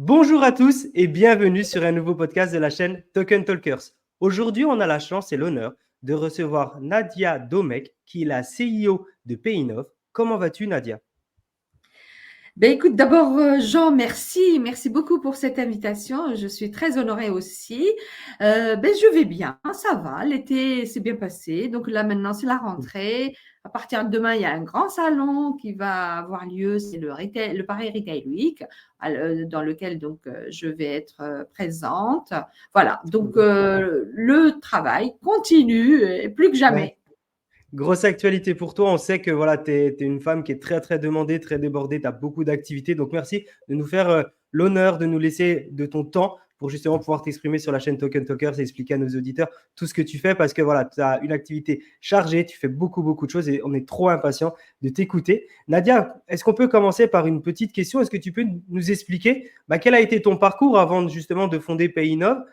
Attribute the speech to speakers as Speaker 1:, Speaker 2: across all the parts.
Speaker 1: Bonjour à tous et bienvenue sur un nouveau podcast de la chaîne Token Talkers. Aujourd'hui, on a la chance et l'honneur de recevoir Nadia Domek, qui est la CEO de Paynov. Comment vas-tu, Nadia?
Speaker 2: Ben écoute, d'abord, Jean, merci beaucoup pour cette invitation. Je suis très honorée aussi. Ben je vais bien, ça va. L'été s'est bien passé. Donc là maintenant c'est la rentrée. À partir de demain, il y a un grand salon qui va avoir lieu. C'est le Paris Retail Week, dans lequel donc je vais être présente. Voilà. Donc le travail continue plus que
Speaker 1: Ouais.
Speaker 2: jamais.
Speaker 1: Grosse actualité pour toi. On sait que voilà, tu es une femme qui est très, très demandée, très débordée. Tu as beaucoup d'activités. Donc, merci de nous faire l'honneur de nous laisser de ton temps pour justement pouvoir t'exprimer sur la chaîne Token Talkers et expliquer à nos auditeurs tout ce que tu fais parce que voilà, tu as une activité chargée, tu fais beaucoup, beaucoup de choses et on est trop impatient de t'écouter. Nadia, est-ce qu'on peut commencer par une petite question? Est-ce que tu peux nous expliquer quel a été ton parcours avant justement de fonder Paynov?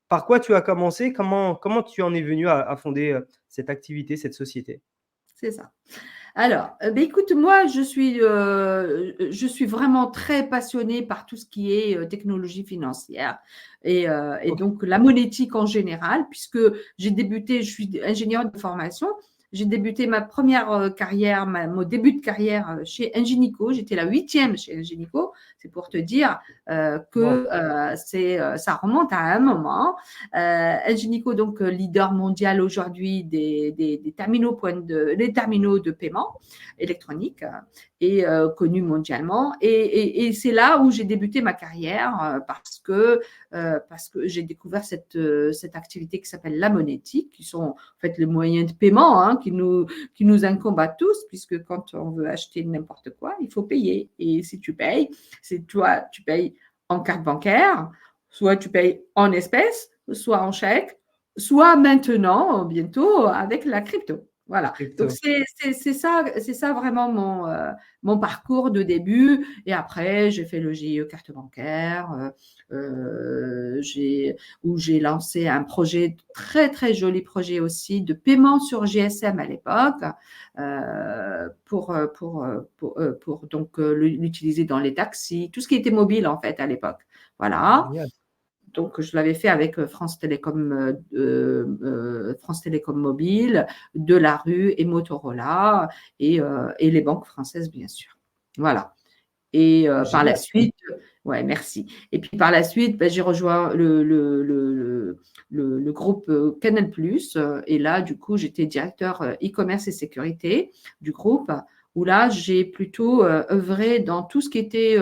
Speaker 1: Par quoi tu as commencé? Comment tu en es venu à fonder cette activité, cette société?
Speaker 2: C'est ça. Alors, ben écoute, moi, je suis vraiment très passionnée par tout ce qui est technologie financière et
Speaker 1: Ok.
Speaker 2: donc la monétique en général, puisque je suis ingénieure de formation. J'ai débuté ma première carrière, mon début de carrière chez Ingenico. J'étais la huitième chez Ingenico. C'est pour te dire
Speaker 1: Wow.
Speaker 2: que ça remonte à un moment. Ingenico, donc leader mondial aujourd'hui des terminaux, les terminaux de paiement électronique et connu mondialement. Et c'est là où j'ai débuté ma carrière parce que j'ai découvert cette activité qui s'appelle la monétique, qui sont en fait les moyens de paiement qui nous incombent à tous, puisque quand on veut acheter n'importe quoi, il faut payer. Et si tu payes, c'est toi, tu payes en carte bancaire, soit tu payes en espèces, soit en chèque, soit maintenant, bientôt, avec la crypto. Voilà. Donc,
Speaker 1: Crypto.
Speaker 2: c'est ça vraiment mon parcours de début. Et après, j'ai fait le GIE carte bancaire, où j'ai lancé un projet, très, très joli projet aussi, de paiement sur GSM à l'époque, pour donc l'utiliser dans les taxis, tout ce qui était mobile en fait à l'époque. Voilà.
Speaker 1: Génial.
Speaker 2: Donc, je l'avais fait avec France Télécom Mobile, Delarue et Motorola et les banques françaises, bien sûr. Voilà. Et par la
Speaker 1: Génial.
Speaker 2: suite, ouais, merci. Et puis par la suite, ben, j'ai rejoint le groupe Canal+. Et là, du coup, j'étais directeur e-commerce et sécurité du groupe, où là, j'ai plutôt œuvré dans tout ce qui était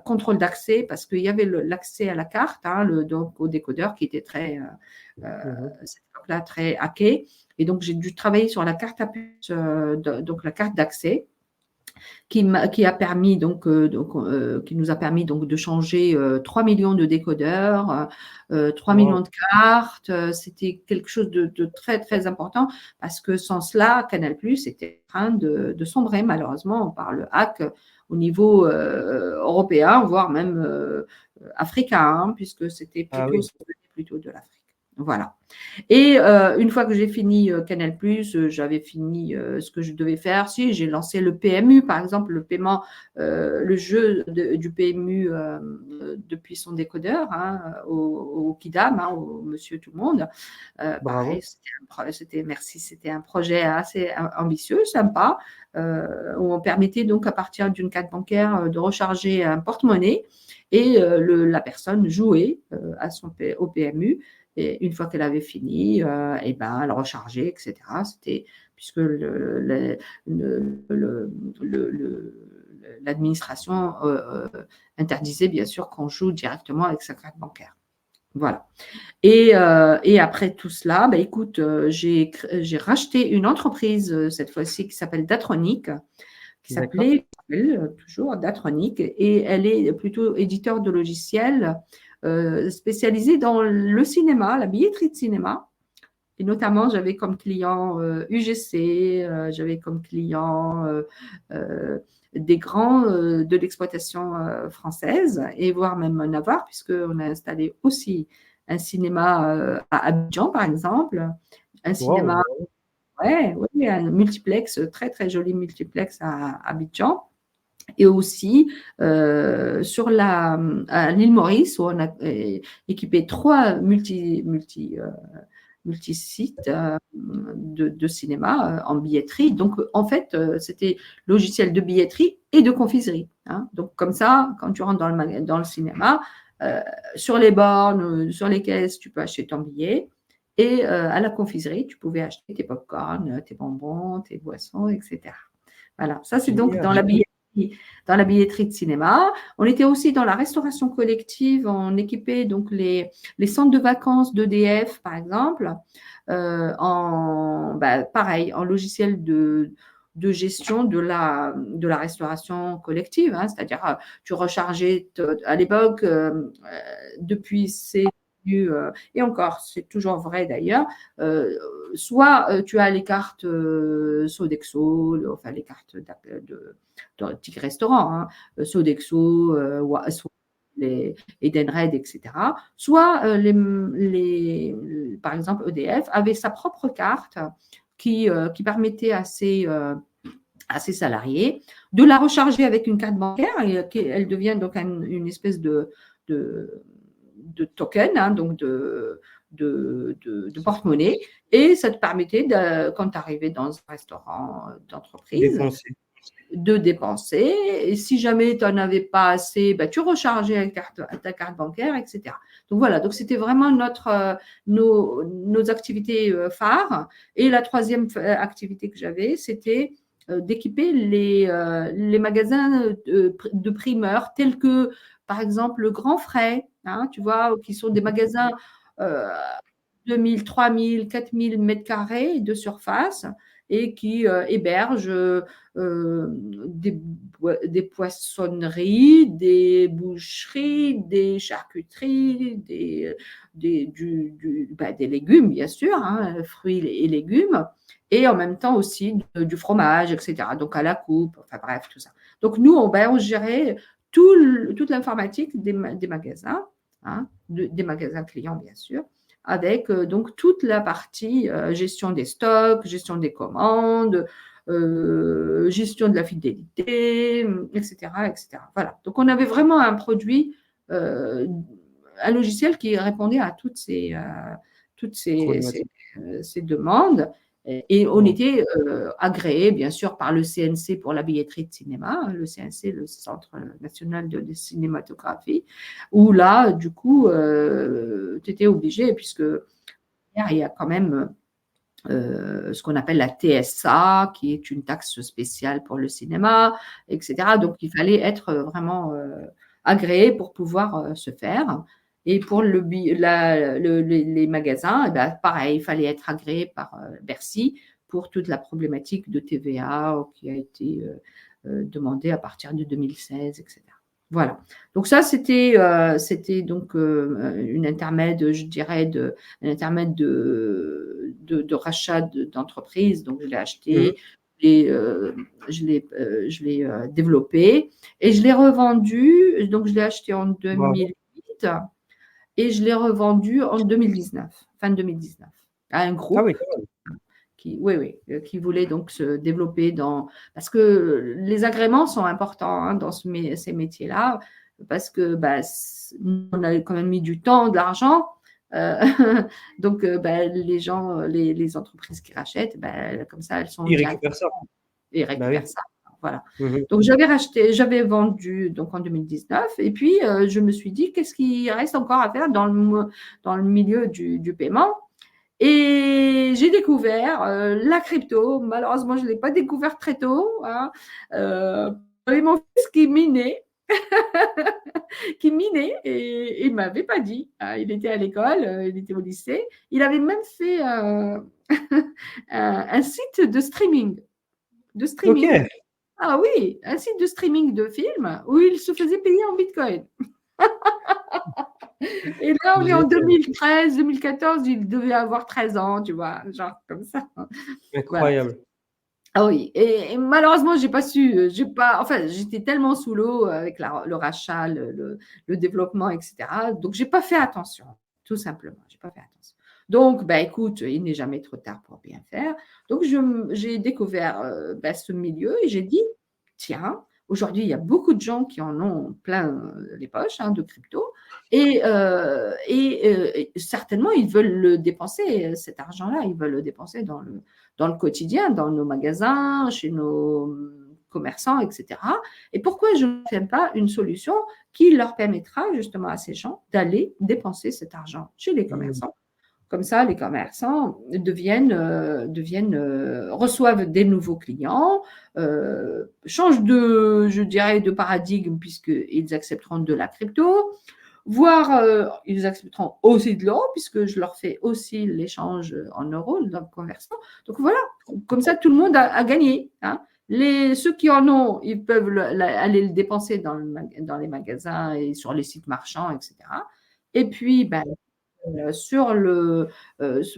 Speaker 2: contrôle d'accès, parce qu'il y avait l'accès à la carte, donc au décodeur qui était
Speaker 1: Mhm.
Speaker 2: cette époque-là, très hacké. Et donc, j'ai dû travailler sur la carte à puce, donc la carte d'accès qui a permis qui nous a permis donc de changer 3 millions de décodeurs, 3 millions
Speaker 1: Wow.
Speaker 2: de cartes. C'était quelque chose de très, très important parce que sans cela, Canal+ était en train de sombrer malheureusement par le hack au niveau européen, voire même africain, puisque
Speaker 1: Ah
Speaker 2: ça
Speaker 1: oui.
Speaker 2: venait plutôt de l'Afrique. Voilà. Et une fois que j'ai fini Canal+, j'avais fini ce que je devais faire. Si, j'ai lancé le PMU, par exemple, le jeu du PMU depuis son décodeur, au Kidam, au Monsieur Tout le Monde. Pareil,
Speaker 1: Bravo.
Speaker 2: c'était un projet assez ambitieux, sympa, où on permettait donc à partir d'une carte bancaire de recharger un porte-monnaie et la personne jouait au PMU. Et une fois qu'elle avait fini, et ben, elle rechargeait, etc. C'était puisque l'administration interdisait bien sûr qu'on joue directement avec sa carte bancaire. Voilà. Et après tout cela, bah, écoute, j'ai racheté une entreprise cette fois-ci qui s'appelle Datronic, qui
Speaker 1: D'accord.
Speaker 2: s'appelle toujours Datronic, et elle est plutôt éditeur de logiciels spécialisée dans le cinéma, la billetterie de cinéma. Et notamment, j'avais comme client UGC, j'avais comme client euh, des grands de l'exploitation française, et voire même Navarre, puisqu'on a installé aussi un cinéma à Abidjan, par exemple, un
Speaker 1: Wow.
Speaker 2: cinéma, ouais, ouais, un multiplex, très très joli multiplex à Abidjan. Et aussi sur à l'île Maurice, où on a équipé 3 multi-sites de cinéma en billetterie. Donc, en fait, c'était logiciel de billetterie et de confiserie. Hein. Donc, comme ça, quand tu rentres dans le cinéma, sur les bornes, sur les caisses, tu peux acheter ton billet. Et à la confiserie, tu pouvais acheter tes pop-corn, tes bonbons, tes boissons, etc. Voilà, ça c'est donc
Speaker 1: Génial.
Speaker 2: dans la billetterie de cinéma. On était aussi dans la restauration collective. On équipait donc les centres de vacances d'EDF, par exemple, pareil, en logiciel de gestion de la restauration collective. Hein, c'est-à-dire, tu rechargeais à l'époque, depuis ces et encore, c'est toujours vrai d'ailleurs, soit tu as les cartes Sodexo, enfin les cartes de tickets restaurants, hein, Sodexo, soit les Edenred, etc. Soit par exemple EDF avait sa propre carte qui permettait à ses salariés de la recharger avec une carte bancaire et elle devient donc une espèce de token, hein, donc de porte-monnaie, et ça te permettait, quand tu arrivais dans un restaurant d'entreprise,
Speaker 1: Dépenser.
Speaker 2: de dépenser. Et si jamais tu n'en avais pas assez, tu rechargeais ta carte bancaire, etc. Donc voilà, donc c'était vraiment nos activités phares. Et la troisième activité que j'avais, c'était d'équiper les magasins de primeurs tels que, par exemple, le Grand Frais, hein, tu vois, qui sont des magasins 2000, 3000, 4000 mètres carrés de surface et qui hébergent des poissonneries, des boucheries, des charcuteries, des légumes, bien sûr, hein, fruits et légumes, et en même temps aussi du fromage, etc. Donc à la coupe, enfin bref, tout ça. Donc nous, on gérait toute l'informatique des magasins, hein, des magasins clients, bien sûr, avec donc toute la partie gestion des stocks, gestion des commandes, gestion de la fidélité, etc., etc. Voilà. Donc, on avait vraiment un produit, un logiciel qui répondait à toutes ces demandes. Et on était agréé, bien sûr, par le CNC pour la billetterie de cinéma, le CNC, le Centre national de cinématographie, où là, du coup, tu étais obligé, puisque il y a quand même ce qu'on appelle la TSA, qui est une taxe spéciale pour le cinéma, etc. Donc, il fallait être vraiment agréé pour pouvoir se faire. Et pour les magasins, eh ben, pareil, il fallait être agréé par Bercy pour toute la problématique de TVA qui a été demandée à partir de 2016, etc. Voilà. Donc ça, c'était donc une intermède, je dirais, un intermède de rachat d'entreprise. Donc je l'ai acheté, je l'ai développé et je l'ai revendu. Donc je l'ai acheté en 2008 et je l'ai revendu en 2019, fin 2019, à un groupe qui voulait donc se développer parce que les agréments sont importants hein, dans ces métiers-là, parce que on a quand même mis du temps, de l'argent. Donc, les gens, les entreprises qui rachètent, comme ça, elles sont
Speaker 1: Ils récupèrent ça.
Speaker 2: et récupèrent ça. Voilà.
Speaker 1: Mhm.
Speaker 2: Donc, j'avais vendu donc en 2019, et puis je me suis dit, qu'est-ce qui reste encore à faire dans le milieu du paiement? Et j'ai découvert la crypto. Malheureusement, je ne l'ai pas découvert très tôt. Hein. J'avais mon fils qui minait, et il ne m'avait pas dit. Hein. Il était à l'école, il était au lycée. Il avait même fait un site de streaming.
Speaker 1: Ok.
Speaker 2: Ah oui, un site de streaming de films où il se faisait payer en Bitcoin. Et là, on est en 2013, 2014, il devait avoir 13 ans, tu vois, genre comme ça.
Speaker 1: Incroyable.
Speaker 2: Voilà. Ah oui, et malheureusement, j'ai pas su, j'étais tellement sous l'eau avec le rachat, le développement, etc. Donc, j'ai pas fait attention, tout simplement. J'ai pas fait attention. Donc, écoute, il n'est jamais trop tard pour bien faire. Donc, j'ai découvert ce milieu et j'ai dit, tiens, Aujourd'hui, il y a beaucoup de gens qui en ont plein les poches de crypto et certainement, ils veulent le dépenser, cet argent-là, ils veulent le dépenser dans le quotidien, dans nos magasins, chez nos commerçants, etc. Et pourquoi je ne fais pas une solution qui leur permettra justement à ces gens d'aller dépenser cet argent chez les commerçants? Comme ça, les commerçants reçoivent des nouveaux clients, changent je dirais, de paradigme puisqu'ils accepteront de la crypto, voire ils accepteront aussi de l'euro puisque je leur fais aussi l'échange en euros dans le commerçant. Donc voilà, comme ça, tout le monde a gagné. Ceux qui en ont, ils peuvent aller le dépenser dans les magasins et sur les sites marchands, etc. Et puis, ben,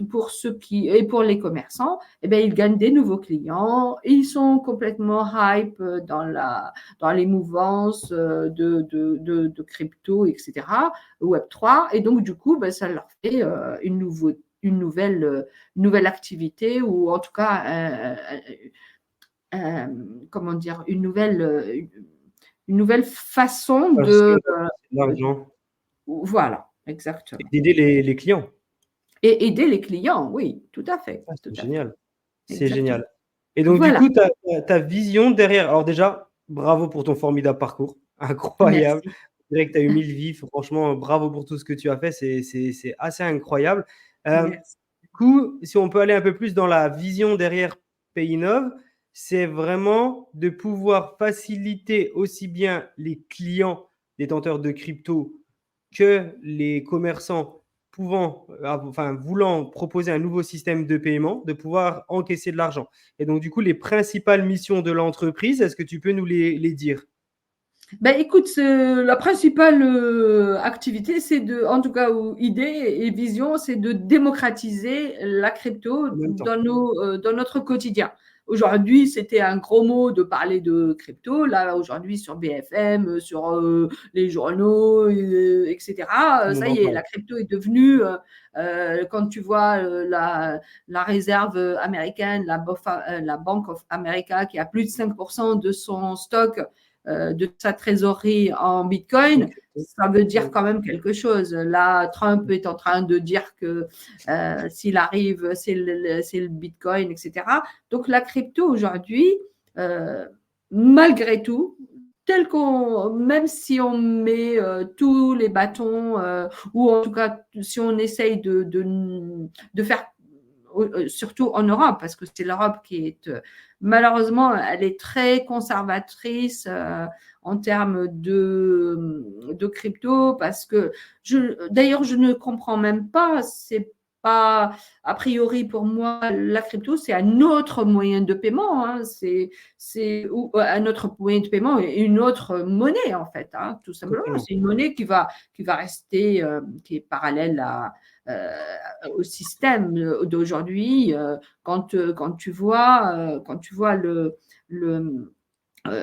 Speaker 2: pour ceux et pour les commerçants, ils gagnent des nouveaux clients. Ils sont complètement hype dans les mouvances de crypto, etc., Web3. Et donc, du coup, ça leur fait une nouvelle activité ou en tout cas, comment dire, une nouvelle façon de…
Speaker 1: l'argent.
Speaker 2: Voilà, exactement.
Speaker 1: D'aider les clients.
Speaker 2: Et aider les clients, oui, tout à fait.
Speaker 1: C'est génial. C'est
Speaker 2: Exactement.
Speaker 1: génial. Et donc,
Speaker 2: Voilà.
Speaker 1: du coup, ta vision derrière. Alors, déjà, bravo pour ton formidable parcours. Incroyable.
Speaker 2: Merci.
Speaker 1: Je dirais que tu as eu 1000 vies. Franchement, bravo pour tout ce que tu as fait. C'est assez incroyable.
Speaker 2: Merci.
Speaker 1: Du coup, si on peut aller un peu plus dans la vision derrière Paynov, c'est vraiment de pouvoir faciliter aussi bien les clients détenteurs de crypto que les commerçants voulant proposer un nouveau système de paiement, de pouvoir encaisser de l'argent. Et donc, du coup, les principales missions de l'entreprise, est-ce que tu peux nous les dire?
Speaker 2: Écoute, la principale activité, en tout cas, ou idée et vision, c'est de démocratiser la crypto dans notre quotidien. Aujourd'hui, c'était un gros mot de parler de crypto. Là, aujourd'hui, sur BFM, sur les journaux, etc., ça y est, la crypto est devenue, quand tu vois la réserve américaine, la Bank of America, qui a plus de 5% de son stock, de sa trésorerie en Bitcoin, ça veut dire quand même quelque chose. Là, Trump est en train de dire que s'il arrive, c'est le Bitcoin, etc. Donc, la crypto aujourd'hui, malgré tout, même si on met tous les bâtons, ou en tout cas, si on essaye de faire, surtout en Europe, parce que c'est l'Europe qui est… malheureusement, elle est très conservatrice en termes de crypto, parce que d'ailleurs, je ne comprends même pas, c'est pas, a priori pour moi, la crypto, c'est un autre moyen de paiement, c'est un autre moyen de paiement et une autre monnaie, en fait, tout simplement. C'est une monnaie qui va rester, qui est parallèle au système d'aujourd'hui. Quand tu vois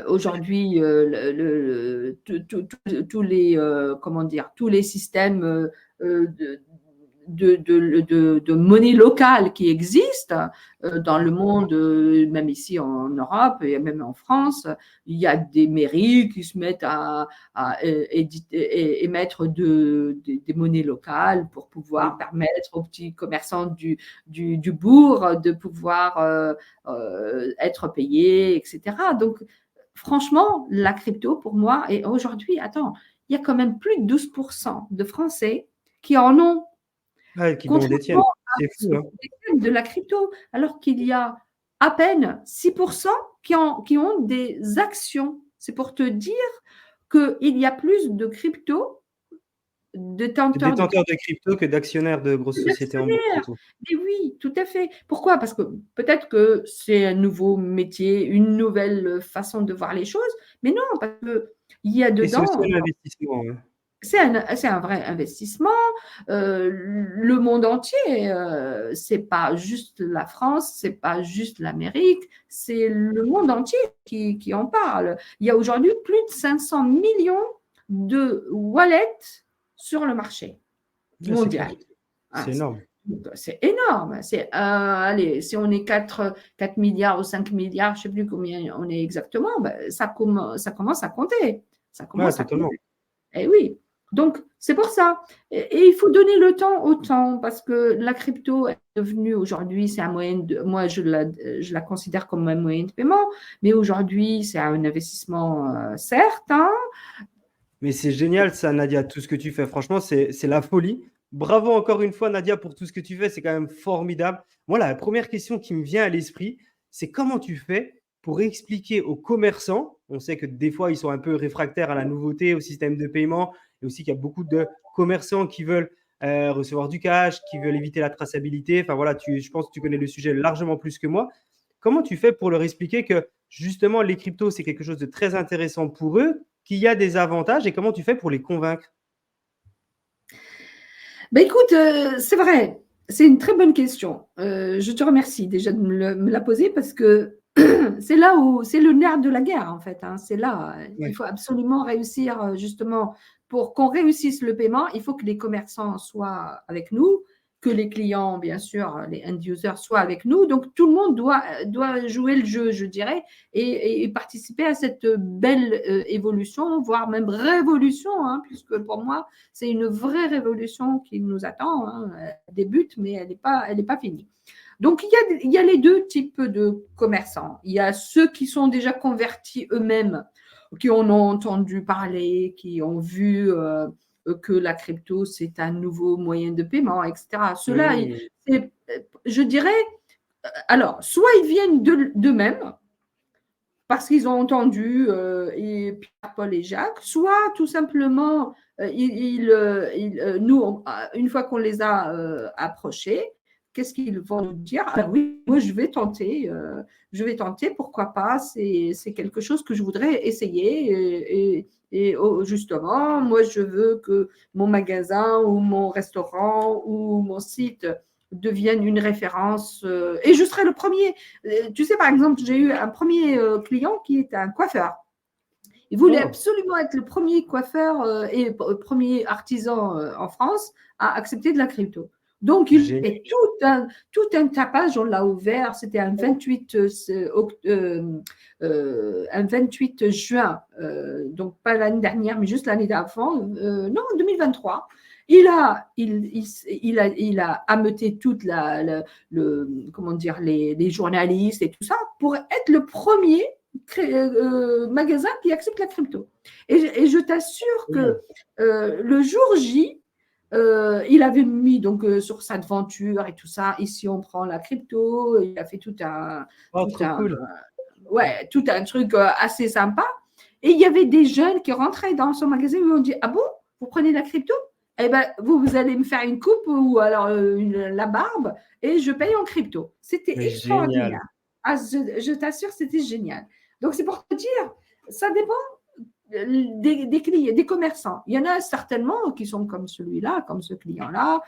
Speaker 2: aujourd'hui tous les systèmes de monnaie locale qui existent dans le monde, même ici en Europe et même en France. Il y a des mairies qui se mettent à émettre des monnaies locales pour pouvoir permettre aux petits commerçants du bourg de pouvoir être payés, etc. Donc, franchement, la crypto, pour moi, et aujourd'hui, attends, il y a quand même plus de 12% de Français qui en ont.
Speaker 1: Qui détiennent.
Speaker 2: C'est fou, de la crypto, alors qu'il y a à peine 6% qui ont des actions. C'est pour te dire qu'il y a plus de détenteurs
Speaker 1: de crypto que d'actionnaires de grosses sociétés en bourse.
Speaker 2: Et oui, tout à fait. Pourquoi? Parce que peut-être que c'est un nouveau métier, une nouvelle façon de voir les choses, mais non, parce qu'il y a dedans…
Speaker 1: c'est aussi un investissement.
Speaker 2: C'est un vrai investissement. Le monde entier, c'est pas juste la France, c'est pas juste l'Amérique, c'est le monde entier qui en parle. Il y a aujourd'hui plus de 500 millions de wallets sur le marché mondial.
Speaker 1: C'est énorme.
Speaker 2: C'est énorme. Allez, si on est 4 milliards ou 5 milliards, je ne sais plus combien on est exactement, ben, ça commence à compter. Ça
Speaker 1: Ouais,
Speaker 2: commence à
Speaker 1: totalement.
Speaker 2: compter. Eh oui. Donc, c'est pour ça. Et il faut donner le temps au temps parce que la crypto est devenue aujourd'hui, c'est un moyen de. Moi, je la considère comme un moyen de paiement, mais aujourd'hui, c'est un investissement, certes, hein.
Speaker 1: Mais c'est génial ça, Nadia, tout ce que tu fais. Franchement, c'est la folie. Bravo encore une fois, Nadia, pour tout ce que tu fais. C'est quand même formidable. Moi, la première question qui me vient à l'esprit, c'est comment tu fais pour expliquer aux commerçants, on sait que des fois, ils sont un peu réfractaires à la nouveauté, au système de paiement, et aussi qu'il y a beaucoup de commerçants qui veulent recevoir du cash, qui veulent éviter la traçabilité. Enfin voilà, je pense que tu connais le sujet largement plus que moi. Comment tu fais pour leur expliquer que justement les cryptos, c'est quelque chose de très intéressant pour eux, qu'il y a des avantages et comment tu fais pour les convaincre?
Speaker 2: Ben écoute, c'est vrai, c'est une très bonne question. Je te remercie déjà de me la poser parce que c'est là où c'est le nerf de la guerre en fait, hein. C'est là, il
Speaker 1: Ouais.
Speaker 2: faut absolument réussir justement pour qu'on réussisse le paiement, il faut que les commerçants soient avec nous, que les clients, bien sûr, les end users soient avec nous. Donc tout le monde doit jouer le jeu, je dirais, et participer à cette belle évolution, voire même révolution, hein, puisque pour moi, c'est une vraie révolution qui nous attend, hein. Elle débute, mais elle n'est pas finie. Donc, il y a les deux types de commerçants. Il y a ceux qui sont déjà convertis eux-mêmes, qui en ont entendu parler, qui ont vu que la crypto, c'est un nouveau moyen de paiement, etc. Ceux-là,
Speaker 1: Mmh.
Speaker 2: je dirais, alors, soit ils viennent d'eux-mêmes, parce qu'ils ont entendu et Pierre, Paul et Jacques, soit tout simplement, nous, une fois qu'on les a approchés, qu'est-ce qu'ils vont nous dire? Ah oui, moi je vais tenter, pourquoi pas, c'est quelque chose que je voudrais essayer. Justement, moi je veux que mon magasin ou mon restaurant ou mon site devienne une référence et je serai le premier. Tu sais, par exemple, j'ai eu un premier client qui était un coiffeur. Il voulait
Speaker 1: Oh,
Speaker 2: absolument être le premier coiffeur et premier artisan en France à accepter de la crypto. Donc, il
Speaker 1: génial.
Speaker 2: fait tout un tapage, on l'a ouvert, c'était un 28, un 28 juin, donc pas l'année dernière, mais juste l'année d'avant, non, 2023. Il a ameuté toute comment dire, les journalistes et tout ça pour être le premier magasin qui accepte la crypto. Et je t'assure que le jour J, il avait mis donc sur sa devanture et tout ça. Ici, on prend la crypto. Il a fait
Speaker 1: Oh,
Speaker 2: tout
Speaker 1: trop
Speaker 2: un,
Speaker 1: cool.
Speaker 2: ouais, tout un truc assez sympa. Et il y avait des jeunes qui rentraient dans son magasin et lui ont dit: ah bon, vous prenez la crypto? Eh ben, vous allez me faire une coupe ou alors la barbe et je paye en crypto. C'était
Speaker 1: Mais génial.
Speaker 2: extraordinaire. Ah, je t'assure, c'était génial. Donc, c'est pour te dire, ça dépend des commerçants. Il y en a certainement qui sont comme celui-là, comme ce client-là,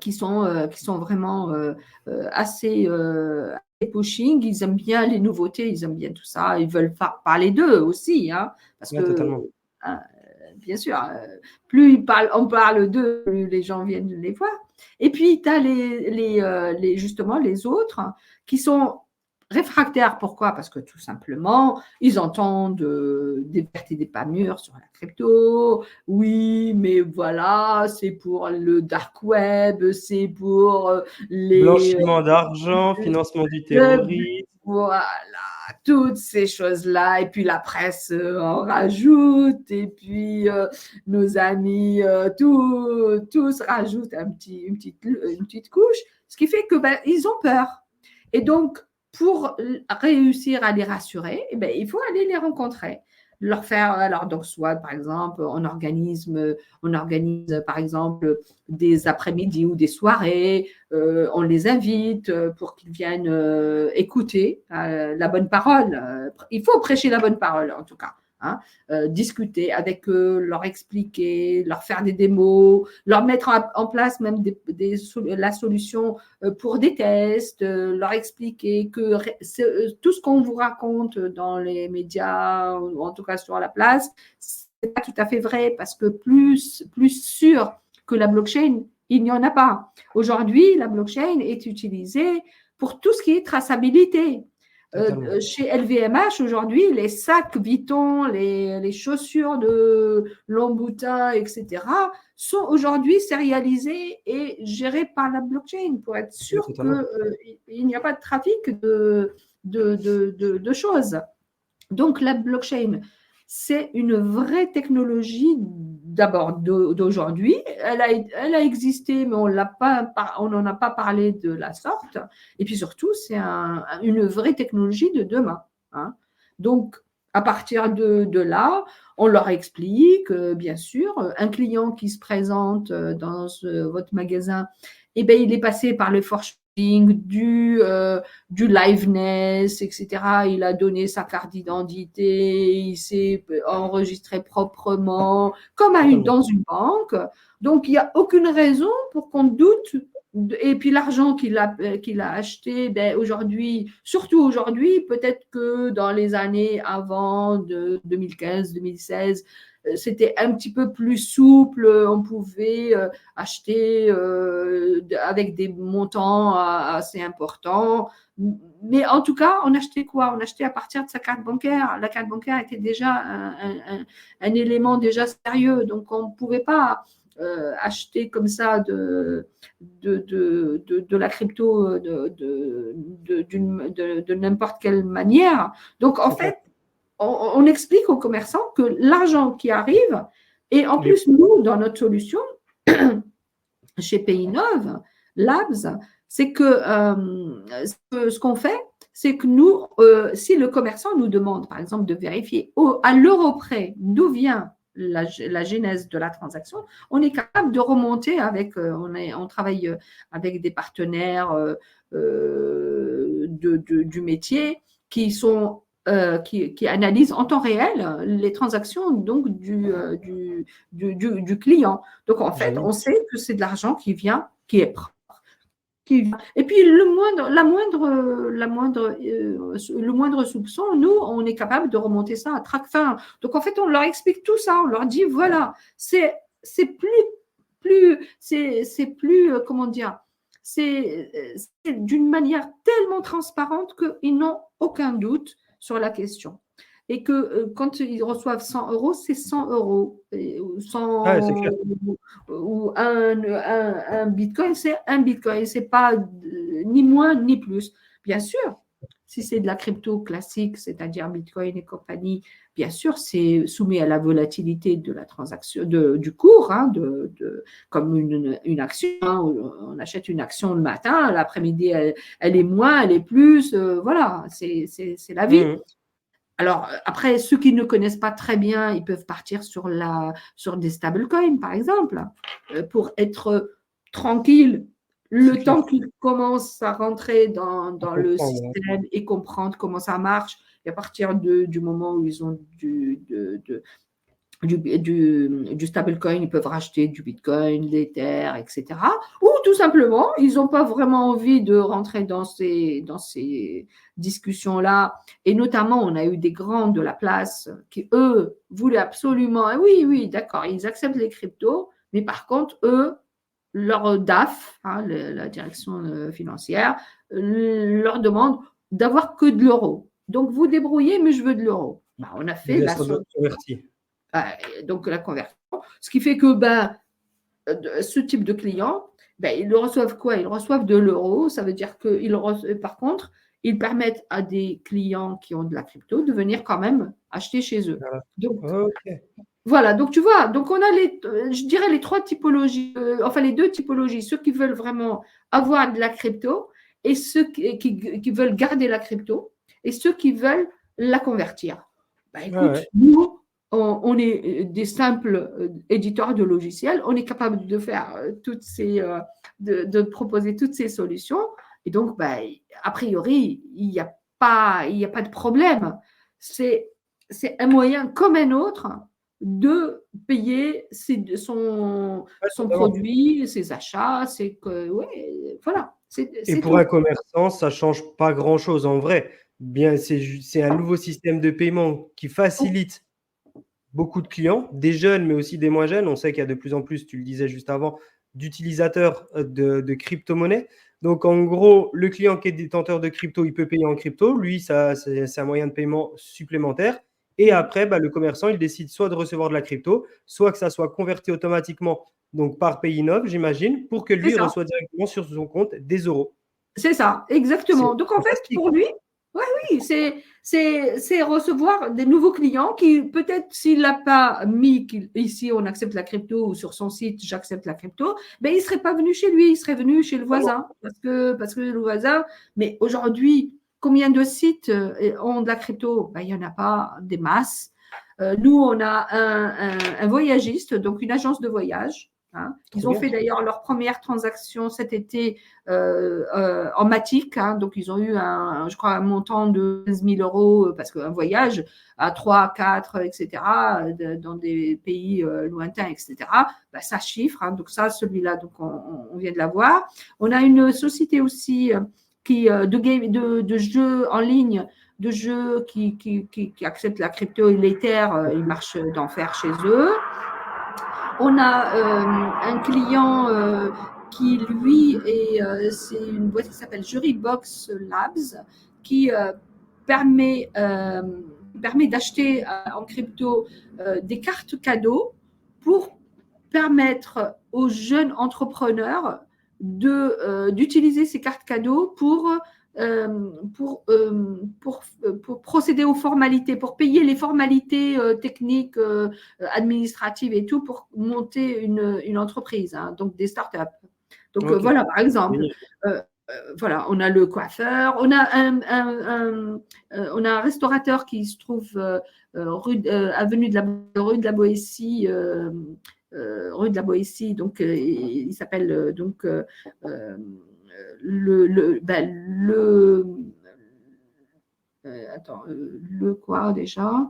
Speaker 2: qui sont vraiment assez pushing. Ils aiment bien les nouveautés, ils aiment bien tout ça. Ils veulent parler d'eux aussi, hein, parce
Speaker 1: Ouais,
Speaker 2: que,
Speaker 1: totalement.
Speaker 2: hein, bien sûr, plus on parle d'eux, plus les gens viennent les voir. Et puis, tu as justement les autres qui sont réfractaires. Pourquoi? Parce que tout simplement, ils entendent des vertes et des pas mûres sur la crypto. Oui, mais voilà, c'est pour le dark web, c'est pour les
Speaker 1: Blanchiment d'argent, financement du
Speaker 2: le
Speaker 1: terrorisme.
Speaker 2: voilà, toutes ces choses-là. Et puis la presse en rajoute, et puis nos amis, tous rajoutent une petite couche, ce qui fait que ils ont peur. Et donc, pour réussir à les rassurer, eh ben, il faut aller les rencontrer. Leur faire, alors, donc, soit par exemple, on organise par exemple des après-midi ou des soirées, on les invite pour qu'ils viennent écouter la bonne parole. Il faut prêcher la bonne parole, en tout cas. Hein, discuter avec eux, leur expliquer, leur faire des démos, leur mettre en place même la solution pour des tests, leur expliquer que tout ce qu'on vous raconte dans les médias, ou en tout cas sur la place, c'est pas tout à fait vrai parce que plus sûr que la blockchain, il n'y en a pas. Aujourd'hui, la blockchain est utilisée pour tout ce qui est traçabilité. Chez LVMH, aujourd'hui, les sacs Vuitton, les chaussures de Louboutin, etc., sont aujourd'hui sérialisés et gérés par la blockchain pour être sûr qu'il n'y a pas de trafic de choses. Donc, la blockchain, c'est une vraie technologie d'abord d'aujourd'hui. Elle a existé, mais on n'en a pas parlé de la sorte. Et puis surtout, c'est une vraie technologie de demain. Hein. Donc, à partir de là, on leur explique, bien sûr, un client qui se présente dans votre magasin, eh bien, il est passé par le forfaiting, du liveness, etc. Il a donné sa carte d'identité, il s'est enregistré proprement, comme dans une banque. Donc, il n'y a aucune raison pour qu'on doute. Et puis l'argent qu'il a acheté, ben aujourd'hui, surtout aujourd'hui, peut-être que dans les années avant de 2015, 2016, c'était un petit peu plus souple, on pouvait acheter avec des montants assez importants. Mais en tout cas, on achetait quoi? On achetait à partir de sa carte bancaire. La carte bancaire était déjà un élément déjà sérieux, donc on ne pouvait pas acheter comme ça de la crypto de n'importe quelle manière. Donc en fait, on explique aux commerçants que l'argent qui arrive, et en plus, nous, dans notre solution, chez Paynov Labs, c'est que ce qu'on fait, c'est que nous, si le commerçant nous demande, par exemple, de vérifier à l'euro près d'où vient la genèse de la transaction, on est capable de remonter avec, on travaille avec des partenaires du métier qui analysent en temps réel les transactions donc, du client. Donc, en fait, on sait que c'est de l'argent qui est propre. Et puis, le moindre soupçon, nous, on est capable de remonter ça à Tracfin. Donc, en fait, on leur explique tout ça. On leur dit, voilà, c'est comment dire, c'est d'une manière tellement transparente qu'ils n'ont aucun doute sur la question. Et que quand ils reçoivent 100 euros, c'est 100 euros. Ou un bitcoin, c'est un bitcoin. C'est pas ni moins ni plus. Bien sûr, si c'est de la crypto classique, c'est-à-dire bitcoin et compagnie, bien sûr, c'est soumis à la volatilité de la transaction, du cours, hein, comme une action. Hein, on achète une action le matin, l'après-midi, elle est moins, elle est plus. Voilà, c'est la vie. Alors, après, ceux qui ne connaissent pas très bien, ils peuvent partir sur des stablecoins, par exemple, pour être tranquille le temps qu'ils commencent à rentrer dans le système et comprendre comment ça marche. Et à partir du moment où ils ont du stablecoin, ils peuvent racheter du bitcoin, l'ether, etc. Ou tout simplement, ils n'ont pas vraiment envie de rentrer dans ces discussions-là. Et notamment, on a eu des grands de la place qui, eux, voulaient absolument, oui, d'accord, ils acceptent les cryptos, mais par contre, eux, leur DAF, hein, la direction financière, leur demande d'avoir que de l'euro. Donc, vous débrouillez, mais je veux de l'euro. Ben, on a fait donc la conversion. Ce qui fait que ce type de clients, ils reçoivent quoi? Ils reçoivent de l'euro. Ça veut dire que par contre, ils permettent à des clients qui ont de la crypto de venir quand même acheter chez eux. Donc, voilà, donc tu vois, donc on a je dirais les trois typologies, enfin les deux typologies, ceux qui veulent vraiment avoir de la crypto et ceux qui veulent garder la crypto et ceux qui veulent la convertir. Écoute, nous, on est des simples éditeurs de logiciels, on est capable de faire de proposer toutes ces solutions. Et donc, a priori, il n'y a pas de problème. C'est un moyen comme un autre de payer son produit, ses achats. Voilà.
Speaker 1: Et pour un commerçant, ça ne change pas grand-chose en vrai. Bien, c'est un nouveau système de paiement qui facilite beaucoup de clients, des jeunes, mais aussi des moins jeunes. On sait qu'il y a de plus en plus, tu le disais juste avant, d'utilisateurs de crypto-monnaies. Donc, en gros, le client qui est détenteur de crypto, il peut payer en crypto. Lui, ça, c'est un moyen de paiement supplémentaire. Et après, le commerçant, il décide soit de recevoir de la crypto, soit que ça soit converti automatiquement donc par Payinov, j'imagine, pour que
Speaker 2: C'est
Speaker 1: lui
Speaker 2: ça.
Speaker 1: reçoive directement sur son compte des euros.
Speaker 2: C'est ça,
Speaker 1: C'est
Speaker 2: exactement. Donc, en fait,
Speaker 1: fantastique.
Speaker 2: pour lui, oui, c'est recevoir des nouveaux clients qui, peut-être, s'il n'a pas mis ici, on accepte la crypto, ou sur son site, j'accepte la crypto, ben, il ne serait pas venu chez lui, il serait venu chez le voisin. Parce que le voisin, mais aujourd'hui, combien de sites ont de la crypto? Ben, il n'y en a pas des masses. Nous, on a un voyagiste, donc une agence de voyage. Hein. Ils ont fait d'ailleurs leur première transaction cet été en Matic. Hein. Donc, ils ont eu, je crois, un montant de 15 000 euros parce qu'un voyage à 3, 4, etc., dans des pays lointains, etc., ben, ça chiffre. Hein. Donc, ça, celui-là, donc on vient de l'avoir. On a une société aussi de jeux en ligne, de jeux qui acceptent la crypto et l'Ether, ils marchent d'enfer chez eux. On a un client qui, lui, c'est une boîte qui s'appelle Jurybox Labs, qui permet d'acheter en crypto des cartes cadeaux pour permettre aux jeunes entrepreneurs d'utiliser ces cartes cadeaux pour procéder aux formalités, pour payer les formalités techniques, administratives et tout, pour monter une entreprise, hein, donc des startups. Donc voilà, par exemple, voilà, on a le coiffeur, on a un restaurateur qui se trouve rue de la Boétie, donc il s'appelle donc le quoi déjà?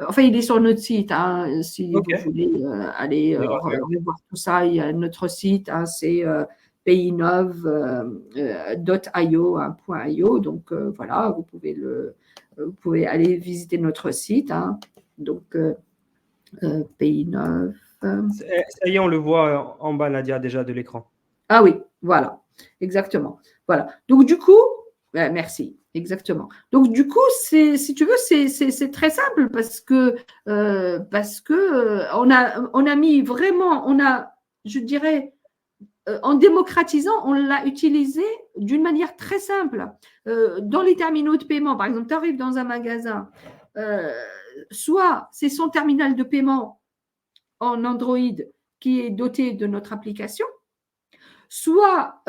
Speaker 2: Enfin, il est sur notre site. Hein, si vous voulez aller revoir tout ça, il y a notre site. Hein, c'est payinov.io. Donc voilà, vous pouvez aller visiter notre site. Hein, donc Payinov.
Speaker 1: Ça y est, on le voit en bas, Nadia, déjà de l'écran.
Speaker 2: Ah oui, voilà, exactement. Voilà. Donc du coup, merci, exactement. Donc du coup, si tu veux, c'est très simple parce que on a mis vraiment, je dirais, en démocratisant, on l'a utilisé d'une manière très simple. Dans les terminaux de paiement, par exemple, tu arrives dans un magasin, soit c'est son terminal de paiement en Android qui est doté de notre application, soit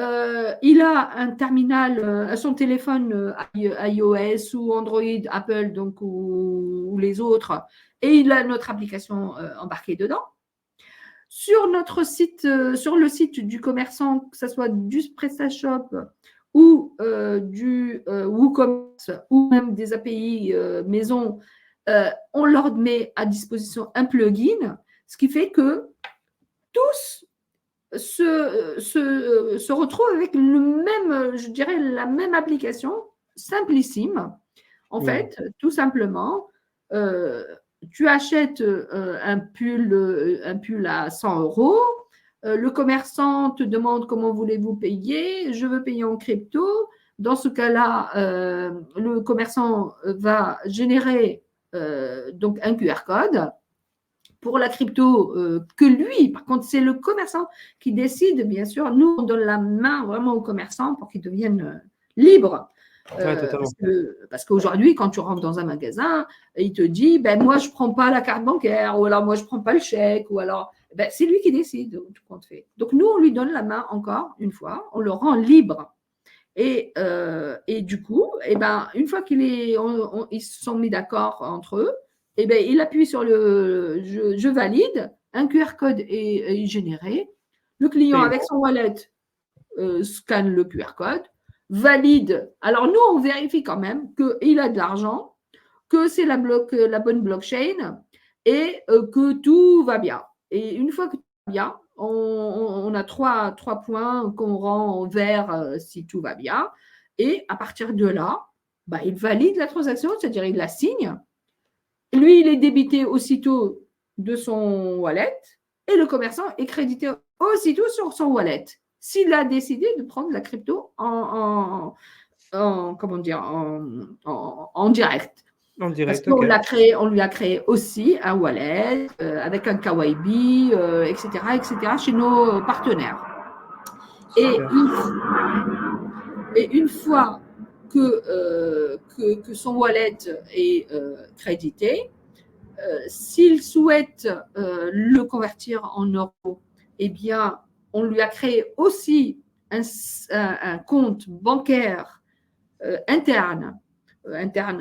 Speaker 2: il a un terminal, son téléphone iOS ou Android, Apple, donc, ou les autres, et il a notre application embarquée dedans. Sur notre site, sur le site du commerçant, que ce soit du PrestaShop ou du WooCommerce ou même des API maison, on leur met à disposition un plugin, ce qui fait que tous se retrouvent avec je dirais, la même application simplissime. En fait, tout simplement, tu achètes un pull à 100 euros. Le commerçant te demande comment voulez-vous payer. Je veux payer en crypto. Dans ce cas-là, le commerçant va générer donc un QR code pour la crypto que lui. Par contre, c'est le commerçant qui décide, bien sûr. Nous, on donne la main vraiment au commerçant pour qu'il devienne libre. Parce qu'aujourd'hui, quand tu rentres dans un magasin, il te dit, ben, moi, je ne prends pas la carte bancaire, ou alors moi, je ne prends pas le chèque, ou alors, ben, c'est lui qui décide de tout compte fait. Donc, nous, on lui donne la main encore une fois, on le rend libre. Et du coup, une fois ils se sont mis d'accord entre eux, il appuie sur le je valide, un QR code est généré, le client avec son wallet scanne le QR code, valide. Alors nous, on vérifie quand même qu'il a de l'argent, que c'est la bonne blockchain et que tout va bien. Et une fois que tout va bien, on a trois points qu'on rend vert si tout va bien. Et à partir de là, il valide la transaction, c'est-à-dire il la signe. Lui, il est débité aussitôt de son wallet et le commerçant est crédité aussitôt sur son wallet s'il a décidé de prendre la crypto comment dire, en direct.
Speaker 1: En
Speaker 2: Parce
Speaker 1: direct,
Speaker 2: qu'on
Speaker 1: ok.
Speaker 2: on lui a créé aussi un wallet avec un Kawaii, etc., chez nos partenaires. Et
Speaker 1: Super.
Speaker 2: une fois que son wallet est crédité, s'il souhaite le convertir en euros, eh bien, on lui a créé aussi un compte bancaire interne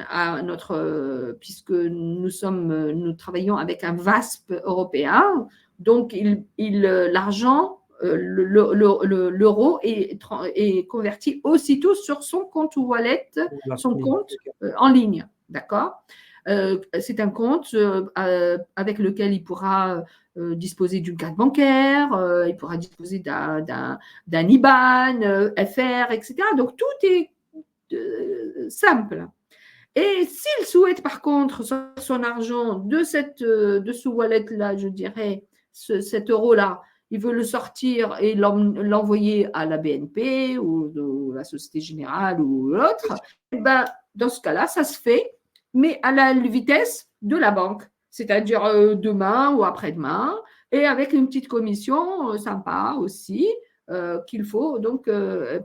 Speaker 2: à notre, puisque nous travaillons avec un VASP européen, donc l'argent, l'euro est converti aussitôt sur son compte wallet, son compte en ligne, d'accord. C'est un compte avec lequel il pourra disposer d'une carte bancaire, il pourra disposer d'un IBAN, FR, etc. Donc tout est simple. Et s'il souhaite par contre son argent de ce wallet-là, je dirais, cet euro-là, il veut le sortir et l'envoyer à la BNP ou la Société Générale ou l'autre, ben, dans ce cas-là, ça se fait, mais à la vitesse de la banque, c'est-à-dire demain ou après-demain, et avec une petite commission sympa aussi qu'il faut donc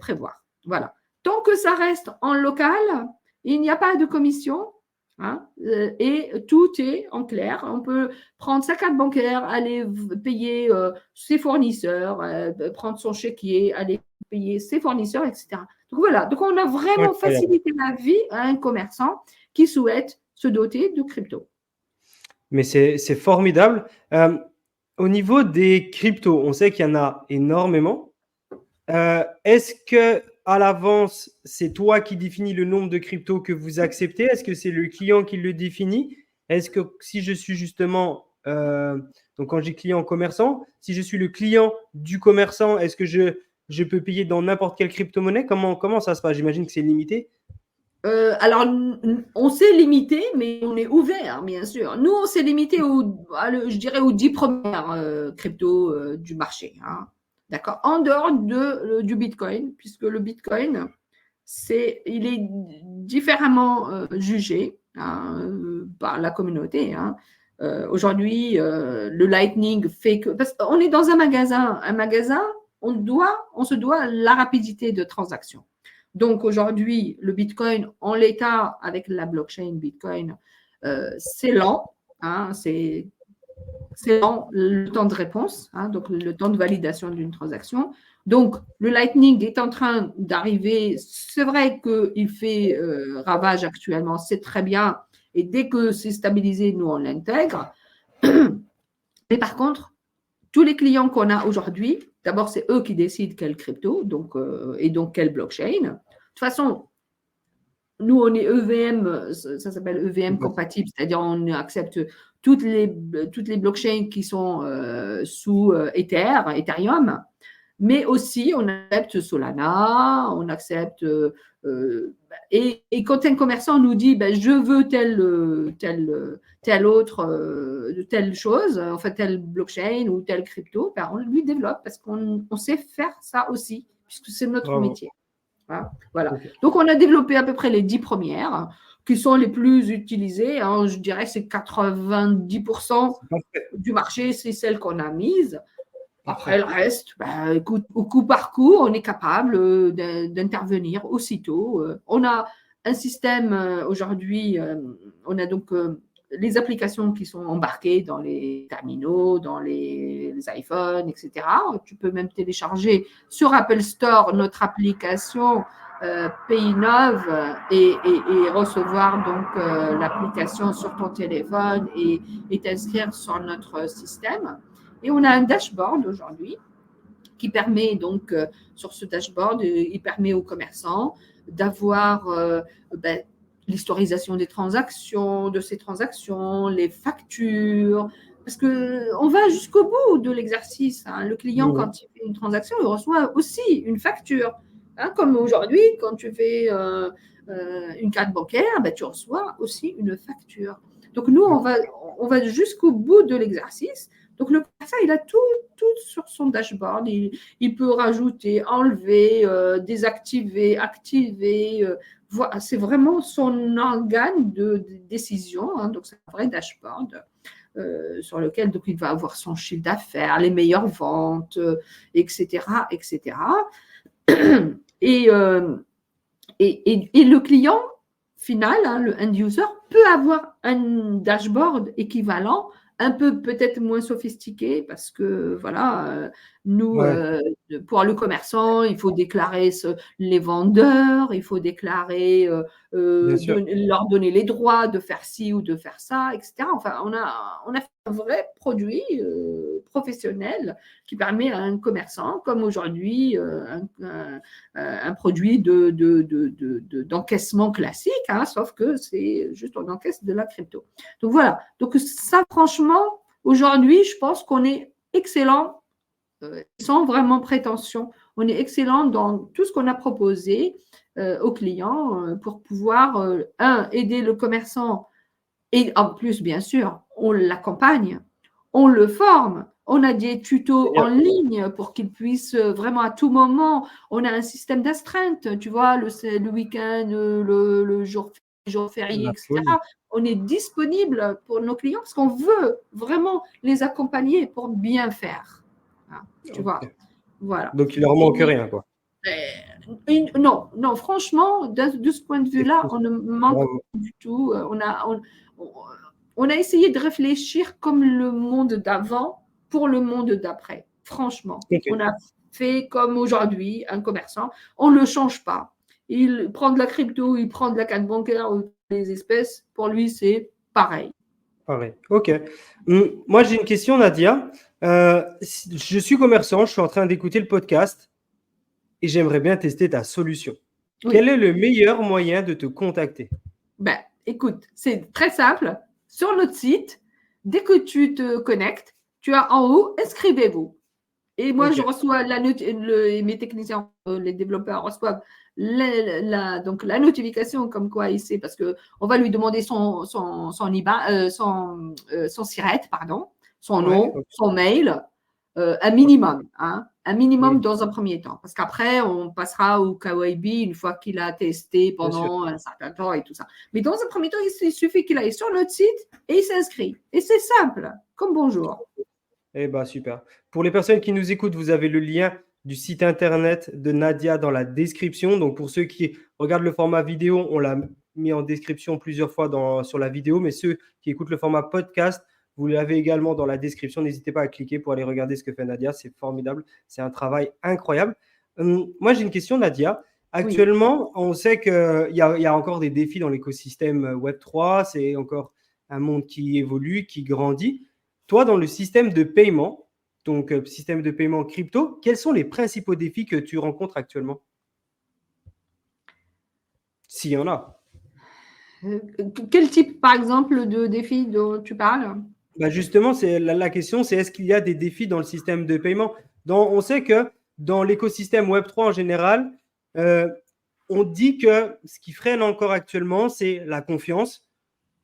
Speaker 2: prévoir. Voilà. Tant que ça reste en local, il n'y a pas de commission hein, et tout est en clair. On peut prendre sa carte bancaire, aller payer ses fournisseurs, prendre son chéquier, aller payer ses fournisseurs, etc. Donc voilà, donc on a vraiment facilité la vie à un commerçant qui souhaite se doter de crypto.
Speaker 1: Mais c'est formidable. Au niveau des cryptos, on sait qu'il y en a énormément. Est-ce que à l'avance, c'est toi qui définis le nombre de cryptos que vous acceptez? Est-ce que c'est le client qui le définit? Est-ce que si je suis justement, donc quand j'ai client commerçant, si je suis le client du commerçant, est-ce que je peux payer dans n'importe quelle crypto-monnaie? Comment ça se passe? J'imagine que c'est limité.
Speaker 2: Alors, on s'est limité, mais on est ouvert, bien sûr. Nous, on s'est limité, je dirais, aux 10 premières cryptos du marché. Hein. D'accord. En dehors du Bitcoin, puisque le Bitcoin, il est différemment jugé hein, par la communauté. Hein. Aujourd'hui, le Lightning fait que. Parce qu'on est dans un magasin. Un magasin, on se doit la rapidité de transaction. Donc aujourd'hui, le Bitcoin en l'état avec la blockchain Bitcoin, c'est lent. Hein, c'est lent le temps de réponse, hein, donc le temps de validation d'une transaction. Donc le Lightning est en train d'arriver. C'est vrai qu'il fait ravage actuellement, c'est très bien. Et dès que c'est stabilisé, nous on l'intègre. Mais par contre, tous les clients qu'on a aujourd'hui, d'abord, c'est eux qui décident quelle crypto et donc quelle blockchain. De toute façon, nous, on est EVM, ça s'appelle EVM compatible, c'est-à-dire on accepte toutes les blockchains qui sont sous Ethereum, mais aussi on accepte Solana, on accepte… et quand un commerçant nous dit ben, je veux telle autre, telle chose, enfin telle blockchain ou telle crypto, ben, on lui développe parce qu'on sait faire ça aussi, puisque c'est notre métier. Voilà. Okay. Donc, on a développé à peu près les 10 premières qui sont les plus utilisées. Hein. Je dirais que c'est 90% du marché, c'est celles qu'on a mises. Après, le reste, ben, au coup par coup, on est capable d'intervenir aussitôt. On a un système aujourd'hui, on a donc les applications qui sont embarquées dans les terminaux, dans les iPhones, etc. Tu peux même télécharger sur Apple Store notre application Payinov et recevoir donc l'application sur ton téléphone et t'inscrire sur notre système. Et on a un dashboard aujourd'hui qui permet donc, sur ce dashboard, il permet aux commerçants d'avoir l'historisation de ces transactions, les factures, parce qu'on va jusqu'au bout de l'exercice. Hein. Le client, quand il fait une transaction, il reçoit aussi une facture. Hein, comme aujourd'hui, quand tu fais une carte bancaire, ben, tu reçois aussi une facture. Donc, nous, on va jusqu'au bout de l'exercice. Donc, le commerçant, il a tout sur son dashboard. Il peut rajouter, enlever, désactiver, activer. C'est vraiment son organe de décision. Hein. Donc, c'est un vrai dashboard sur lequel donc, il va avoir son chiffre d'affaires, les meilleures ventes, etc., etc. Et le client final, hein, le end user, peut avoir un dashboard équivalent, un peu peut-être moins sophistiqué, parce que voilà, nous, pour le commerçant, il faut déclarer les vendeurs, il faut déclarer, leur donner les droits de faire ci ou de faire ça, etc. Enfin, on a fait un vrai produit professionnel qui permet à un commerçant, comme aujourd'hui, un produit d'encaissement classique, hein, sauf que c'est juste on encaisse de la crypto. Donc voilà. Donc ça, franchement, aujourd'hui, je pense qu'on est excellent, sans vraiment prétention. On est excellent dans tout ce qu'on a proposé aux clients pour pouvoir, aider le commerçant. Et en plus, bien sûr, on l'accompagne, on le forme. On a des tutos en ligne pour qu'il puisse vraiment à tout moment. On a un système d'astreinte, tu vois, le week-end, le jour férié, etc. On est disponible pour nos clients parce qu'on veut vraiment les accompagner pour bien faire. Tu vois, voilà.
Speaker 1: Donc, il leur manque rien, quoi.
Speaker 2: Non, franchement, de ce point de vue-là, on ne manque pas du tout. On a essayé de réfléchir comme le monde d'avant pour le monde d'après. Franchement, on a fait comme aujourd'hui un commerçant. On ne le change pas. Il prend de la crypto, il prend de la carte bancaire ou des espèces. Pour lui, c'est pareil.
Speaker 1: Pareil. Ok. Moi, j'ai une question, Nadia. Je suis commerçant, je suis en train d'écouter le podcast et j'aimerais bien tester ta solution. Oui. Quel est le meilleur moyen de te contacter?
Speaker 2: Ben, écoute, c'est très simple. Sur notre site, dès que tu te connectes, tu as en haut « Inscrivez-vous ». Et moi, je reçois mes techniciens, les développeurs reçoivent donc la notification comme quoi il sait, parce qu'on va lui demander son IBAN, son SIRET, pardon, son nom, son mail, un minimum, hein, un minimum dans un premier temps. Parce qu'après, on passera au KYB une fois qu'il a testé pendant un certain temps et tout ça. Mais dans un premier temps, il suffit qu'il aille sur notre site et il s'inscrit. Et c'est simple, comme bonjour.
Speaker 1: Eh bien, super. Pour les personnes qui nous écoutent, vous avez le lien du site internet de Nadia dans la description. Donc, pour ceux qui regardent le format vidéo, on l'a mis en description plusieurs fois sur la vidéo. Mais ceux qui écoutent le format podcast, vous l'avez également dans la description. N'hésitez pas à cliquer pour aller regarder ce que fait Nadia. C'est formidable. C'est un travail incroyable. Moi, j'ai une question, Nadia. Actuellement, on sait qu'il y a encore des défis dans l'écosystème Web3. C'est encore un monde qui évolue, qui grandit. Toi, dans le système de paiement, donc système de paiement crypto, quels sont les principaux défis que tu rencontres actuellement? S'il y en a.
Speaker 2: Quel type, par exemple, de défis dont tu parles?
Speaker 1: Justement, la question, c'est est-ce qu'il y a des défis dans le système de paiement? On sait que dans l'écosystème Web3 en général, on dit que ce qui freine encore actuellement, c'est la confiance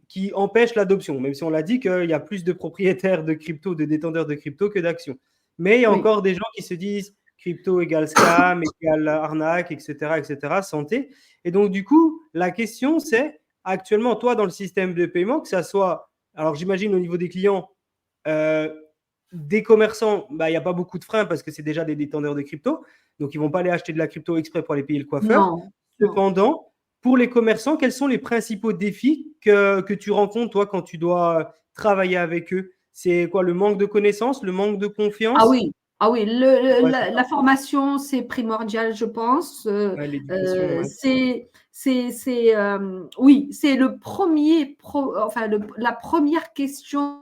Speaker 1: qui empêche l'adoption, même si on l'a dit qu'il y a plus de propriétaires de crypto, de détenteurs de crypto que d'actions. Mais il y a encore des gens qui se disent crypto égale scam, égale arnaque, etc., santé. Et donc, du coup, la question, c'est actuellement, toi, dans le système de paiement, que ça soit, alors j'imagine au niveau des clients, des commerçants, il n'y a pas beaucoup de freins parce que c'est déjà des détenteurs de crypto. Donc, ils ne vont pas aller acheter de la crypto exprès pour aller payer le coiffeur.
Speaker 2: Non.
Speaker 1: Cependant, pour les commerçants, quels sont les principaux défis que tu rencontres, toi, quand tu dois travailler avec eux? C'est quoi, le manque de connaissances, le manque de confiance?
Speaker 2: Ah oui, la formation, c'est primordial, je pense. Oui, c'est le premier, la première question.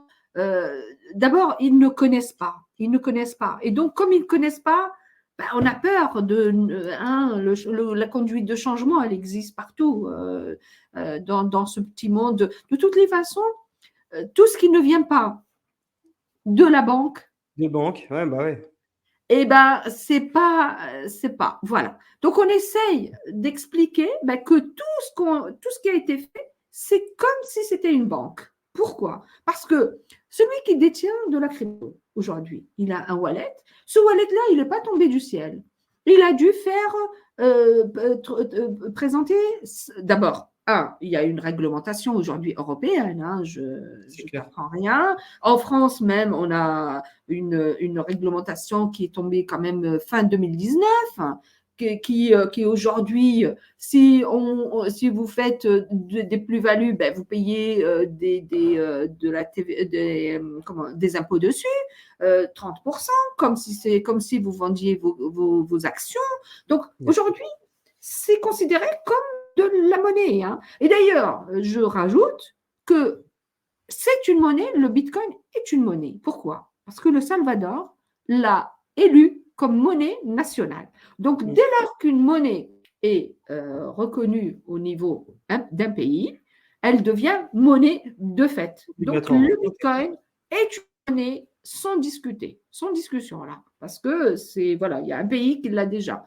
Speaker 2: D'abord, ils ne connaissent pas. Ils ne connaissent pas. Et donc, comme ils ne connaissent pas, on a peur la conduite de changement, elle existe partout dans ce petit monde. De toutes les façons, tout ce qui ne vient pas de la banque.
Speaker 1: Des banques, ouais.
Speaker 2: Eh bien, c'est pas. Voilà. Donc, on essaye d'expliquer que tout ce qui a été fait, c'est comme si c'était une banque. Pourquoi? Parce que celui qui détient de la crypto, aujourd'hui. Il a un wallet. Ce wallet-là, il n'est pas tombé du ciel. Il a dû présenter d'abord. Il y a une réglementation aujourd'hui européenne, hein, je ne comprends rien. En France même, on a une réglementation qui est tombée quand même fin 2019, qui aujourd'hui, si vous faites des plus-values, ben, vous payez des impôts dessus, 30%, comme si vous vendiez vos actions. Donc aujourd'hui, c'est considéré comme de la monnaie. Hein. Et d'ailleurs, je rajoute que c'est une monnaie, le Bitcoin est une monnaie. Pourquoi? Parce que le Salvador l'a élu comme monnaie nationale. Donc, dès lors qu'une monnaie est reconnue au niveau d'un pays, elle devient monnaie de fait. Donc, le Bitcoin est une monnaie sans discussion là, parce que voilà, il y a un pays qui l'a déjà.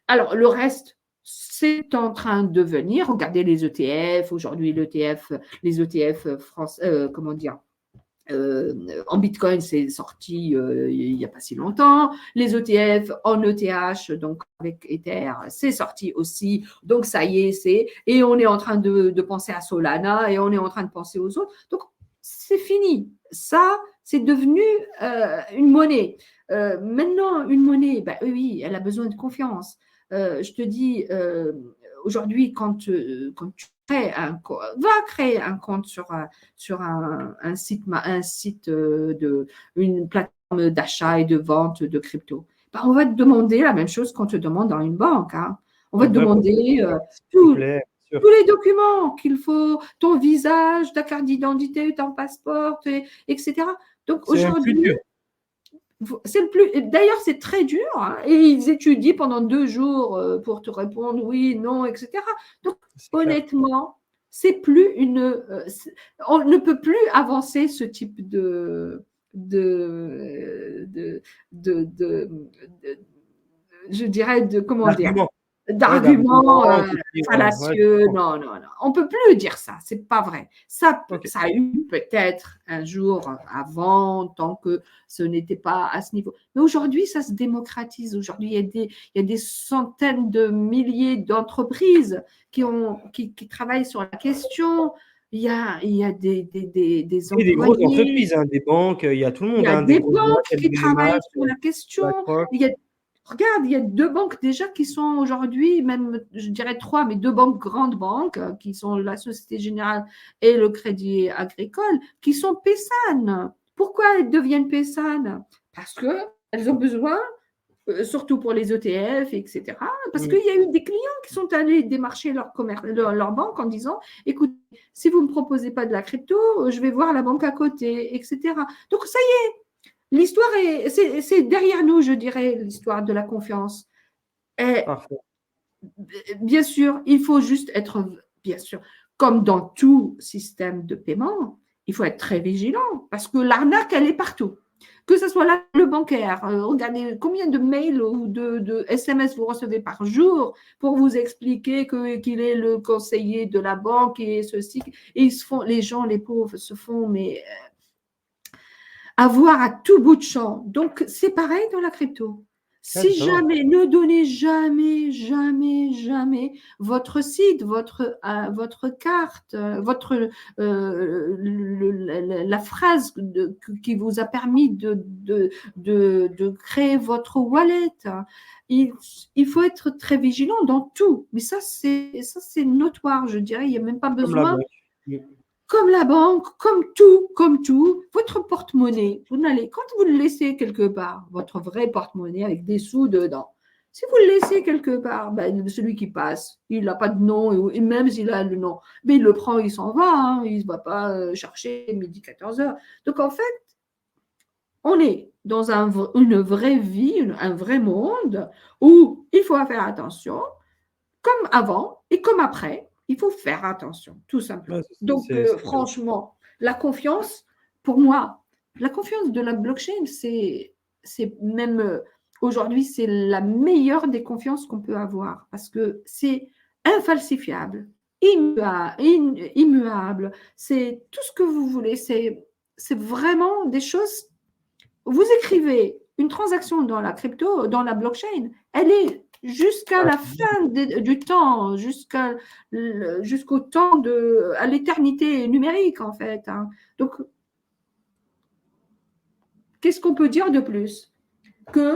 Speaker 2: Alors, le reste, c'est en train de venir. Regardez les ETF. Aujourd'hui, les ETF français, comment dire, en Bitcoin, c'est sorti il n'y a pas si longtemps. Les ETF en ETH, donc avec Ether, c'est sorti aussi. Donc, ça y est, et on est en train de penser à Solana et on est en train de penser aux autres. Donc, c'est fini. Ça, c'est devenu une monnaie. Maintenant, une monnaie, ben, oui, elle a besoin de confiance. Je te dis, aujourd'hui, quand tu va créer un compte sur un site une plateforme d'achat et de vente de crypto. Ben, on va te demander la même chose qu'on te demande dans une banque. Hein. On va te demander tous les documents qu'il faut, ton visage, ta carte d'identité, ton passeport, etc. Donc aujourd'hui, d'ailleurs, c'est très dur, hein, et ils étudient pendant 2 jours pour te répondre oui, non, etc. Donc, honnêtement, c'est plus on ne peut plus avancer ce type je dirais comment dire, d'arguments fallacieux. Non. On ne peut plus dire ça. Ce n'est pas vrai. Ça a eu peut-être un jour avant, tant que ce n'était pas à ce niveau. Mais aujourd'hui, ça se démocratise. Aujourd'hui, il y a des centaines de milliers d'entreprises qui travaillent sur la question. Il y a des employés.
Speaker 1: Des grosses entreprises, hein, des banques, il y a tout le monde.
Speaker 2: Il y a des banques qui travaillent sur la question. Regarde, il y a 2 banques déjà qui sont aujourd'hui, même je dirais 3, mais 2 banques, grandes banques, qui sont la Société Générale et le Crédit Agricole, qui sont paysannes. Pourquoi elles deviennent paysannes? Parce qu'elles ont besoin, surtout pour les ETF, etc., parce qu'il y a eu des clients qui sont allés démarcher leur banque en disant, écoute, si vous ne me proposez pas de la crypto, je vais voir la banque à côté, etc. Donc, ça y est. L'histoire c'est derrière nous, je dirais, l'histoire de la confiance. Et, bien sûr, il faut juste être, bien sûr, comme dans tout système de paiement, il faut être très vigilant parce que l'arnaque, elle est partout. Que ce soit là, le bancaire, regardez combien de mails ou de SMS vous recevez par jour pour vous expliquer qu'il est le conseiller de la banque et ceci. Et les gens, les pauvres, se font, mais avoir à tout bout de champ. Donc, c'est pareil dans la crypto. Si jamais, ne donnez jamais votre site, votre carte, la phrase qui vous a permis de créer votre wallet. Il faut être très vigilant dans tout. Mais ça, c'est notoire, je dirais. Il n'y a même pas besoin. Comme la banque, comme tout, votre porte-monnaie, quand vous le laissez quelque part, votre vrai porte-monnaie avec des sous dedans, si vous le laissez quelque part, ben, celui qui passe, il n'a pas de nom, et même s'il a le nom, mais il le prend, il s'en va, hein, il ne va pas chercher midi 14 heures. Donc en fait, on est dans une vraie vie, un vrai monde où il faut faire attention, comme avant et comme après. Il faut faire attention, tout simplement. Donc, franchement, la confiance, pour moi, la confiance de la blockchain, c'est même aujourd'hui, c'est la meilleure des confiances qu'on peut avoir parce que c'est infalsifiable, immuable, c'est tout ce que vous voulez. C'est vraiment des choses vous écrivez une transaction dans la crypto, dans la blockchain, elle est jusqu'à la fin du temps, jusqu'au temps à l'éternité numérique, en fait. Hein. Donc, qu'est-ce qu'on peut dire de plus que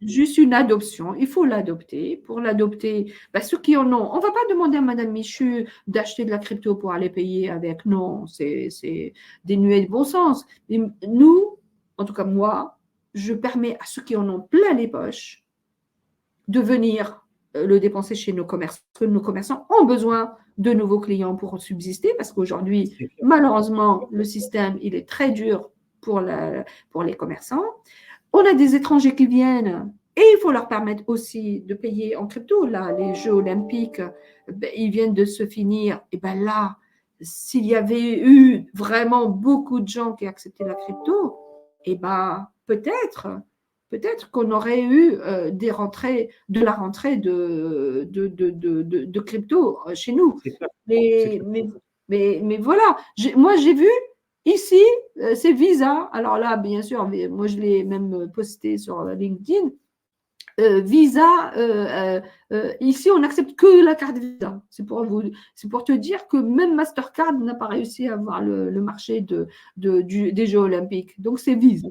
Speaker 2: juste une adoption? Il faut l'adopter. Pour l'adopter, ceux qui en ont, on ne va pas demander à Madame Michu d'acheter de la crypto pour aller payer avec. Non, c'est dénué de bon sens. Et nous, en tout cas moi, je permets à ceux qui en ont plein les poches de venir le dépenser chez nos commerçants. Parce que nos commerçants ont besoin de nouveaux clients pour subsister, parce qu'aujourd'hui, malheureusement, le système, il est très dur pour les commerçants. On a des étrangers qui viennent et il faut leur permettre aussi de payer en crypto. Là, les Jeux olympiques, ils viennent de se finir. Et bien là, s'il y avait eu vraiment beaucoup de gens qui acceptaient la crypto, et ben peut-être qu'on aurait eu de la rentrée de crypto chez nous. Mais voilà, moi j'ai vu ici, c'est Visa. Alors là, bien sûr, moi je l'ai même posté sur LinkedIn. Visa, ici, on n'accepte que la carte Visa. C'est pour te dire que même Mastercard n'a pas réussi à avoir le marché des Jeux Olympiques. Donc, c'est Visa.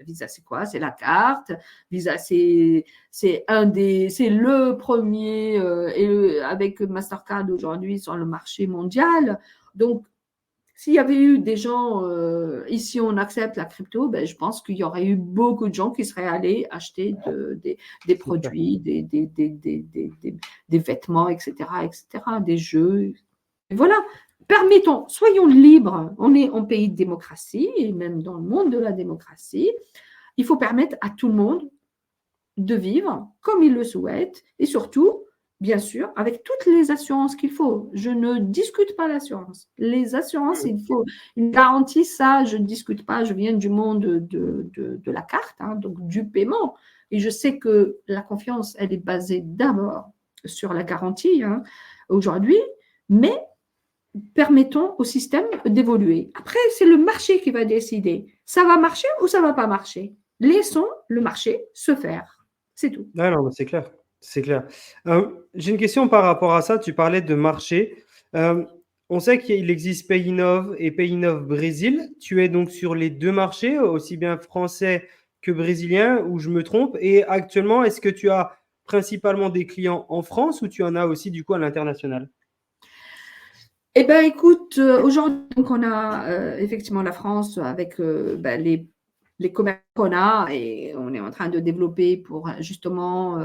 Speaker 2: Visa, c'est quoi? C'est la carte. Visa, c'est le premier avec Mastercard aujourd'hui sur le marché mondial. Donc, s'il y avait eu des gens, ici on accepte la crypto, je pense qu'il y aurait eu beaucoup de gens qui seraient allés acheter des produits, des vêtements, etc., des jeux. Et voilà, soyons libres. On est en pays de démocratie, et même dans le monde de la démocratie, il faut permettre à tout le monde de vivre comme il le souhaite, et surtout, bien sûr, avec toutes les assurances qu'il faut. Je ne discute pas l'assurance. Les assurances, il faut une garantie, ça, je ne discute pas. Je viens du monde de la carte, hein, donc du paiement. Et je sais que la confiance, elle est basée d'abord sur la garantie aujourd'hui, mais permettons au système d'évoluer. Après, c'est le marché qui va décider. Ça va marcher ou ça ne va pas marcher. Laissons le marché se faire. C'est tout.
Speaker 1: Ah non, c'est clair. C'est clair. J'ai une question par rapport à ça. Tu parlais de marché. On sait qu'il existe Payinnov et Payinnov Brésil. Tu es donc sur les deux marchés, aussi bien français que brésilien, ou je me trompe? Et actuellement, est-ce que tu as principalement des clients en France ou tu en as aussi du coup à l'international?
Speaker 2: Eh bien, écoute, aujourd'hui, donc, on a effectivement la France avec les commerces qu'on a, et on est en train de développer pour justement,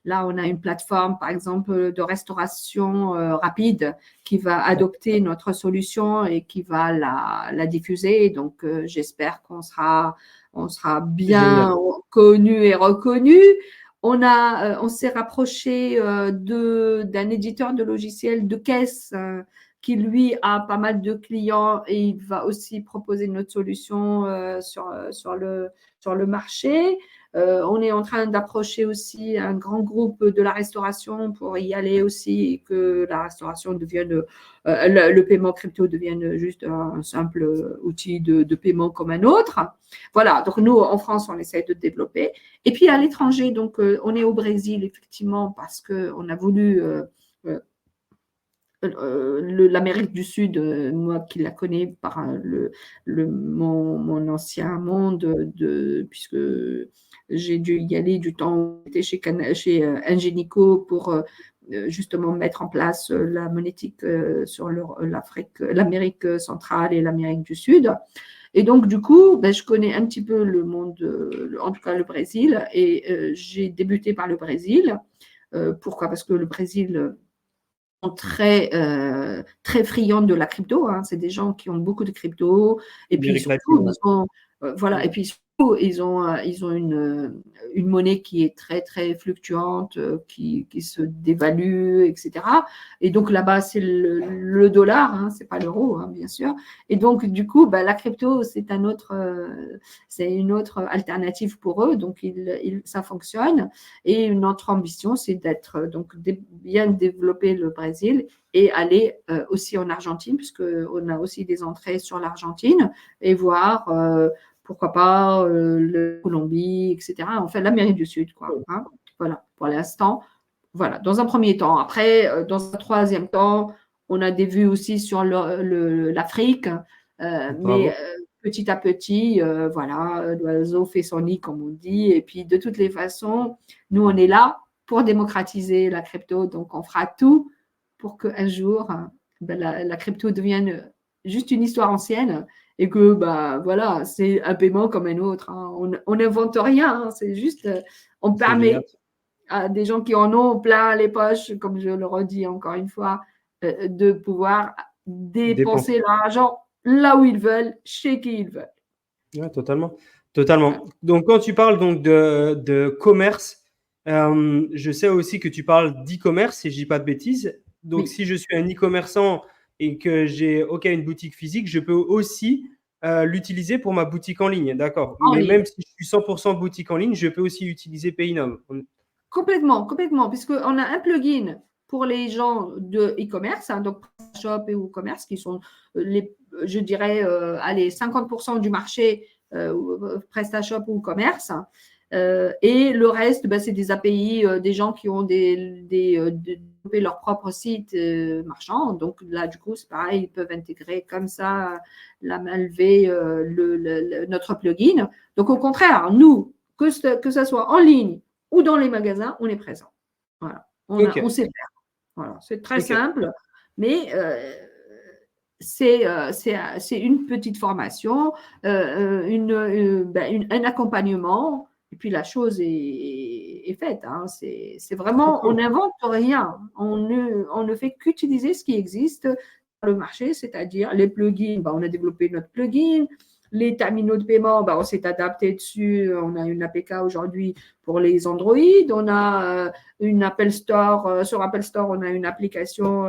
Speaker 2: là, on a une plateforme, par exemple, de restauration rapide qui va adopter notre solution et qui va la diffuser. Donc, j'espère qu'on sera bien connu et reconnu. On s'est rapproché d'un éditeur de logiciels de caisse qui, lui, a pas mal de clients et il va aussi proposer notre solution sur le marché. On est en train d'approcher aussi un grand groupe de la restauration pour y aller aussi et que la restauration devienne, le paiement crypto devienne juste un simple outil de paiement comme un autre. Voilà, donc nous, en France, on essaie de développer. Et puis à l'étranger, donc on est au Brésil, effectivement, parce qu'on a voulu l'Amérique du Sud, moi qui la connais par mon ancien monde, puisque j'ai dû y aller du temps où j'étais chez Ingenico pour justement mettre en place la monétique sur l'Amérique centrale et l'Amérique du Sud. Et donc, du coup, je connais un petit peu le monde, en tout cas le Brésil, et j'ai débuté par le Brésil. Pourquoi? Parce que le Brésil très, très friands de la crypto. Hein. C'est des gens qui ont beaucoup de crypto. Et puis surtout, voilà. Et puis surtout, ils ont une monnaie qui est très, très fluctuante, qui se dévalue, etc. Et donc là-bas, c'est le dollar, hein, c'est pas l'euro, hein, bien sûr. Et donc, du coup, la crypto, c'est une autre alternative pour eux. Donc, ça fonctionne. Et une autre ambition, c'est d'être donc bien développer le Brésil et aller aussi en Argentine, puisqu'on a aussi des entrées sur l'Argentine, et voir pourquoi pas la Colombie, etc. Enfin, l'Amérique du Sud, quoi. Hein. Voilà, pour l'instant. Voilà, dans un premier temps. Après, dans un troisième temps, on a des vues aussi sur l'Afrique, mais
Speaker 1: Bravo.
Speaker 2: petit à petit, voilà, l'oiseau fait son nid, comme on dit. Et puis, de toutes les façons, nous, on est là pour démocratiser la crypto. Donc, on fera tout pour qu'un jour, la crypto devienne juste une histoire ancienne et que, bah, voilà, c'est un paiement comme un autre. Hein. On n'invente rien, hein. C'est juste, on
Speaker 1: C'est génial.
Speaker 2: permet à des gens qui en ont plein les poches, comme je le redis encore une fois, de pouvoir
Speaker 1: Dépense.
Speaker 2: dépenser leur argent là où ils veulent, chez qui ils veulent.
Speaker 1: Ouais, totalement. Totalement. Donc, quand tu parles donc de commerce, je sais aussi que tu parles d'e-commerce, si je dis pas de bêtises. Donc,
Speaker 2: Oui,
Speaker 1: si je suis un e-commerçant et que j'ai une boutique physique, je peux aussi l'utiliser pour ma boutique en ligne. D'accord.
Speaker 2: en
Speaker 1: Mais
Speaker 2: ligne.
Speaker 1: même si je suis 100% boutique en ligne, je peux aussi utiliser Paynum.
Speaker 2: Complètement, complètement, puisqu'on a un plugin pour les gens de e-commerce, hein, donc PrestaShop et WooCommerce, qui sont je dirais, allez, 50% du marché PrestaShop ou WooCommerce. Et le reste, ben, c'est des API, des gens qui ont développé leur propre site marchand. Donc là, du coup, c'est pareil, ils peuvent intégrer comme ça la main levée notre plugin. Donc au contraire, nous, que ça soit en ligne ou dans les magasins, on est présent. Voilà.
Speaker 1: Ok.
Speaker 2: On sait faire. Voilà. C'est très
Speaker 1: Ok.
Speaker 2: simple, mais c'est une petite formation, un accompagnement, et puis la chose est faite. Hein. C'est
Speaker 1: Trop
Speaker 2: vraiment, on
Speaker 1: cool.
Speaker 2: n'invente rien. On ne fait qu'utiliser ce qui existe dans le marché, c'est-à-dire les plugins. Ben, on a développé notre plugin. Les terminaux de paiement, ben, on s'est adapté dessus. On a une APK aujourd'hui pour les Android. On a une Apple Store. Sur Apple Store, on a une application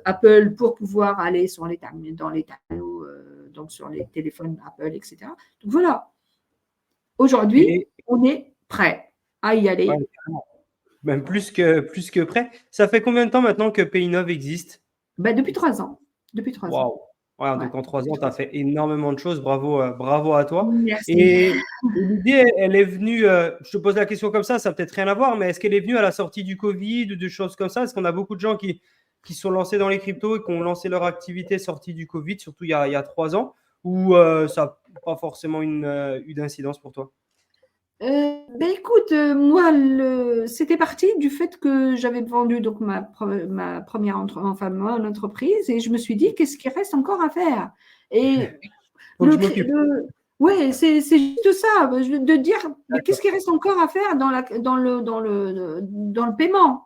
Speaker 2: Apple pour pouvoir aller sur dans les terminaux, donc sur les téléphones Apple, etc. Donc voilà, aujourd'hui,
Speaker 1: Et
Speaker 2: on est prêt à y
Speaker 1: ouais,
Speaker 2: aller.
Speaker 1: carrément. Même plus que prêt. Ça fait combien de temps maintenant que Paynov existe?
Speaker 2: Ben, depuis 3 ans. Depuis 3 ans.
Speaker 1: Waouh! Ouais,
Speaker 2: Ouais,
Speaker 1: donc en 3 ans,
Speaker 2: depuis
Speaker 1: tu as
Speaker 2: 3 ans.
Speaker 1: fait énormément de choses. Bravo, bravo à toi.
Speaker 2: Merci.
Speaker 1: Et l'idée, elle est venue, je te pose la question comme ça n'a peut-être rien à voir, mais est-ce qu'elle est venue à la sortie du Covid ou de choses comme ça? Est-ce qu'on a beaucoup de gens qui sont lancés dans les cryptos et qui ont lancé leur activité sortie du Covid, surtout il y a 3 ans, ou ça n'a pas forcément eu d'incidence pour toi?
Speaker 2: Ben écoute, moi, c'était parti du fait que j'avais vendu donc ma première enfin, mon entreprise et je me suis dit, qu'est-ce qu'il reste encore à faire? Et
Speaker 1: Faut que je m'occupe.
Speaker 2: ouais, c'est juste ça, de dire, mais qu'est-ce
Speaker 1: D'accord.
Speaker 2: qui reste encore à faire dans le paiement?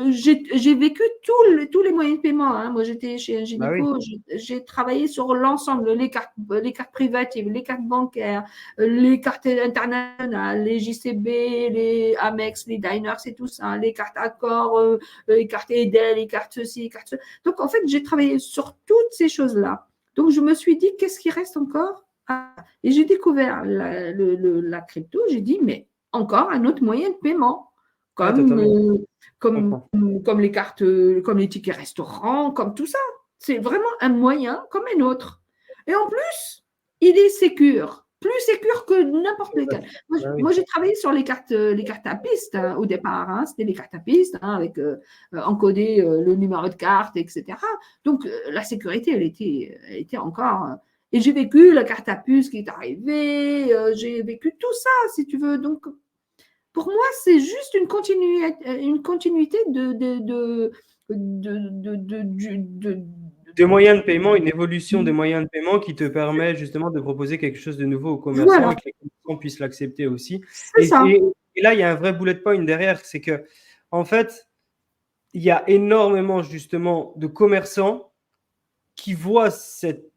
Speaker 2: J'ai vécu tous les moyens de paiement. Hein. Moi, j'étais chez
Speaker 1: Bah oui.
Speaker 2: Ingenico, j'ai travaillé sur l'ensemble, les cartes privatives, les cartes bancaires, les cartes internationales, les JCB, les Amex, les Diners et tout ça, les cartes Accor, les cartes Edel, les cartes ceci, les cartes ceci. Donc, en fait, j'ai travaillé sur toutes ces choses-là. Donc, je me suis dit, qu'est-ce qui reste encore? Et j'ai découvert la crypto, j'ai dit, mais encore un autre moyen de paiement,
Speaker 1: Ouais,
Speaker 2: comme,
Speaker 1: totalement.
Speaker 2: euh,
Speaker 1: Je
Speaker 2: comme,
Speaker 1: comprends.
Speaker 2: comme les cartes, comme les tickets restaurants, comme tout ça. C'est vraiment un moyen comme un autre. Et en plus, il est sécure, plus sécure que n'importe lequel.
Speaker 1: Bah oui.
Speaker 2: Moi j'ai travaillé sur les cartes à piste hein, au départ. Hein, c'était les cartes à piste hein, avec encodé le numéro de carte, etc. Donc la sécurité, elle était encore. Et j'ai vécu la carte à puce qui est arrivée, j'ai vécu tout ça, si tu veux. Donc, pour moi, c'est juste une continuité
Speaker 1: Des moyens de paiement, une évolution des moyens de paiement qui te permet justement de proposer quelque chose de nouveau aux commerçants
Speaker 2: voilà,
Speaker 1: et que les commerçants puissent l'accepter aussi.
Speaker 2: c'est ça.
Speaker 1: Et là, il y a un vrai bullet point derrière, c'est que en fait, il y a énormément justement de commerçants qui voient cette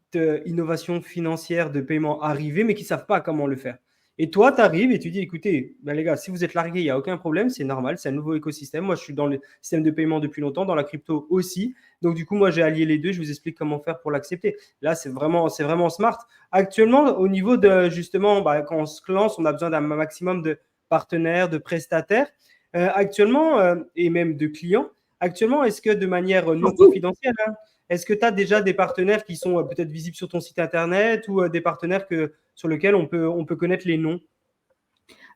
Speaker 1: innovation financière de paiement arriver, mais qui ne savent pas comment le faire. Et toi, tu arrives et tu dis, écoutez, ben les gars, si vous êtes largués, il n'y a aucun problème, c'est normal, c'est un nouveau écosystème. Moi, je suis dans le système de paiement depuis longtemps, dans la crypto aussi. Donc, du coup, moi, j'ai allié les deux. Je vous explique comment faire pour l'accepter. Là, c'est vraiment smart. Actuellement, au niveau de, justement, bah, quand on se lance, on a besoin d'un maximum de partenaires, de prestataires. Actuellement, et même de clients, actuellement, est-ce que de manière non
Speaker 2: Surtout.
Speaker 1: confidentielle, hein, est-ce que tu as déjà des partenaires qui sont peut-être visibles sur ton site internet ou des partenaires que sur lequel on peut connaître les noms?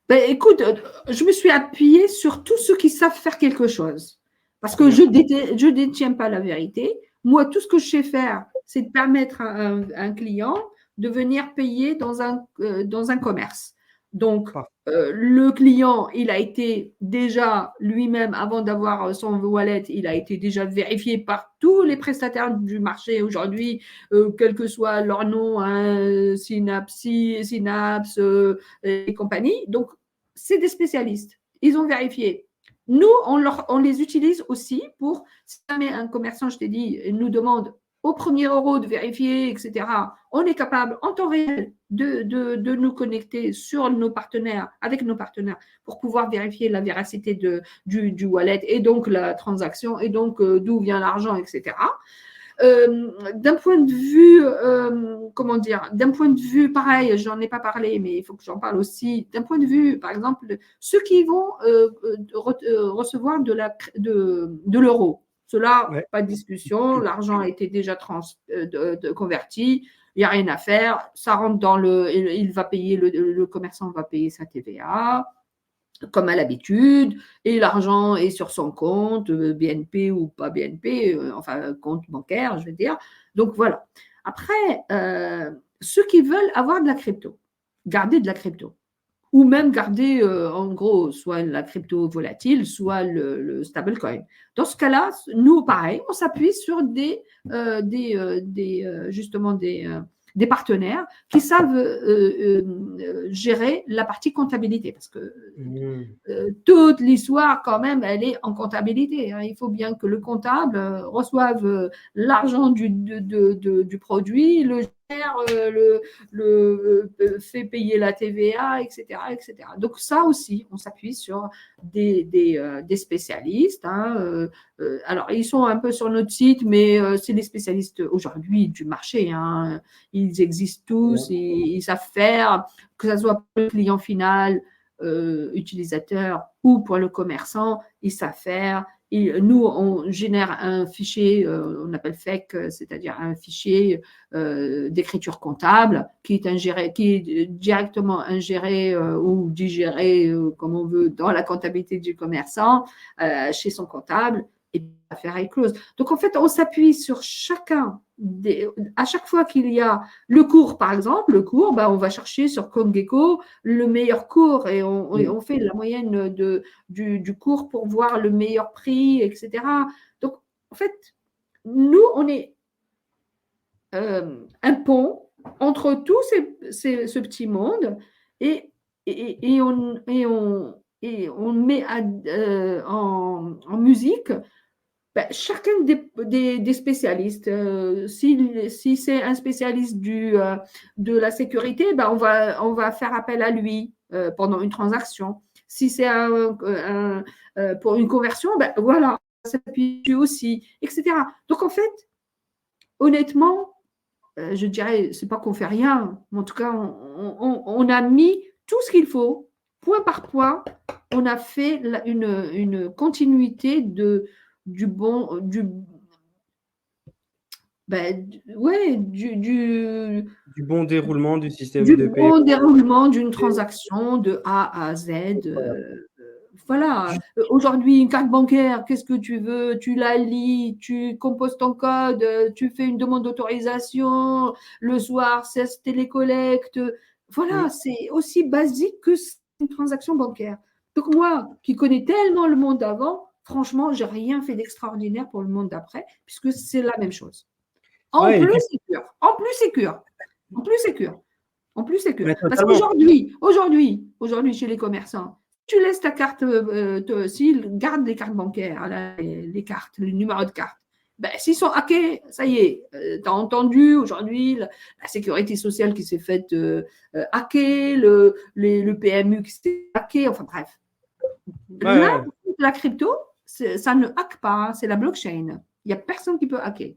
Speaker 2: Ben, écoute, je me suis appuyée sur tous ceux qui savent faire quelque chose. Parce que
Speaker 1: Bien.
Speaker 2: je ne détiens pas la vérité. Moi, tout ce que je sais faire, c'est de permettre à un client de venir payer dans un commerce. Donc,
Speaker 1: Parfait.
Speaker 2: le client, il a été déjà lui-même, avant d'avoir son wallet, il a été déjà vérifié par tous les prestataires du marché aujourd'hui, quel que soit leur nom, hein, Synapse et compagnie. Donc, c'est des spécialistes. Ils ont vérifié. Nous, on les utilise aussi pour, si jamais un commerçant, je t'ai dit, nous demande au premier euro de vérifier, etc., on est capable en temps réel de nous connecter sur nos partenaires, avec nos partenaires, pour pouvoir vérifier la véracité du wallet et donc la transaction et donc d'où vient l'argent, etc. D'un point de vue, d'un point de vue, pareil, j'en ai pas parlé, mais il faut que j'en parle aussi. D'un point de vue, par exemple, ceux qui vont recevoir de l'euro. Cela,
Speaker 1: Ouais.
Speaker 2: pas de discussion, l'argent a été déjà converti, il n'y a rien à faire, ça rentre dans il va payer, le commerçant va payer sa TVA, comme à l'habitude, et l'argent est sur son compte, BNP ou pas BNP, enfin compte bancaire, je veux dire. Donc voilà. Après, ceux qui veulent avoir de la crypto, garder de la crypto, ou même garder en gros soit la crypto volatile, soit le stablecoin. Dans ce cas-là, nous, pareil, on s'appuie sur justement des partenaires qui savent gérer la partie comptabilité, parce que toute l'histoire, quand même, elle est en comptabilité. Hein. Il faut bien que le comptable reçoive l'argent du produit, le gère, fait payer la TVA, etc., etc. Donc ça aussi, on s'appuie sur des spécialistes. Hein. Alors, ils sont un peu sur notre site, mais c'est les spécialistes aujourd'hui du marché. Hein. Ils existent tous, ils savent faire, que ce soit pour le client final, utilisateur ou pour le commerçant, ils savent faire. Et nous, on génère un fichier, on appelle FEC, c'est-à-dire un fichier d'écriture comptable qui est directement ingéré ou digéré, comme on veut, dans la comptabilité du commerçant, chez son comptable, et l'affaire est close. Donc, en fait, on s'appuie sur à chaque fois qu'il y a le cours, par exemple, on va chercher sur CoinGecko le meilleur cours et on fait la moyenne du cours pour voir le meilleur prix, etc. Donc, en fait, nous, on est un pont entre tout ce petit monde et on met en musique chacun des spécialistes. Si c'est un spécialiste de la sécurité, on va faire appel à lui pendant une transaction. Si c'est pour une conversion, voilà, ça s'appuie aussi, etc. Donc en fait, honnêtement, je dirais, c'est pas qu'on fait rien, mais en tout cas, on a mis tout ce qu'il faut, point par point. On a fait une continuité du bon,
Speaker 1: Du bon déroulement du système
Speaker 2: du
Speaker 1: de paiement.
Speaker 2: bon déroulement d'une transaction de A à Z. Voilà. Aujourd'hui, une carte bancaire, qu'est-ce que tu veux? Tu la lis, tu composes ton code, tu fais une demande d'autorisation. Le soir, ça se télécollecte. Voilà, c'est aussi basique que une transaction bancaire. Donc moi, qui connais tellement le monde d'avant, franchement, j'ai rien fait d'extraordinaire pour le monde d'après, puisque c'est la même chose. En
Speaker 1: Ouais, et
Speaker 2: plus,
Speaker 1: puis,
Speaker 2: c'est sûr. En plus, c'est sûr. En plus, c'est sûr. En plus, c'est que. Parce
Speaker 1: totalement.
Speaker 2: qu'aujourd'hui, chez les commerçants, tu laisses ta carte, s'ils gardent les cartes bancaires, là, les cartes, les numéros de carte, s'ils sont hackés, ça y est, tu as entendu aujourd'hui la sécurité sociale qui s'est faite hacker, le PMU qui s'est hacké, enfin bref. Là, la crypto, ça ne hack pas, hein, c'est la blockchain. Il n'y a personne qui peut hacker.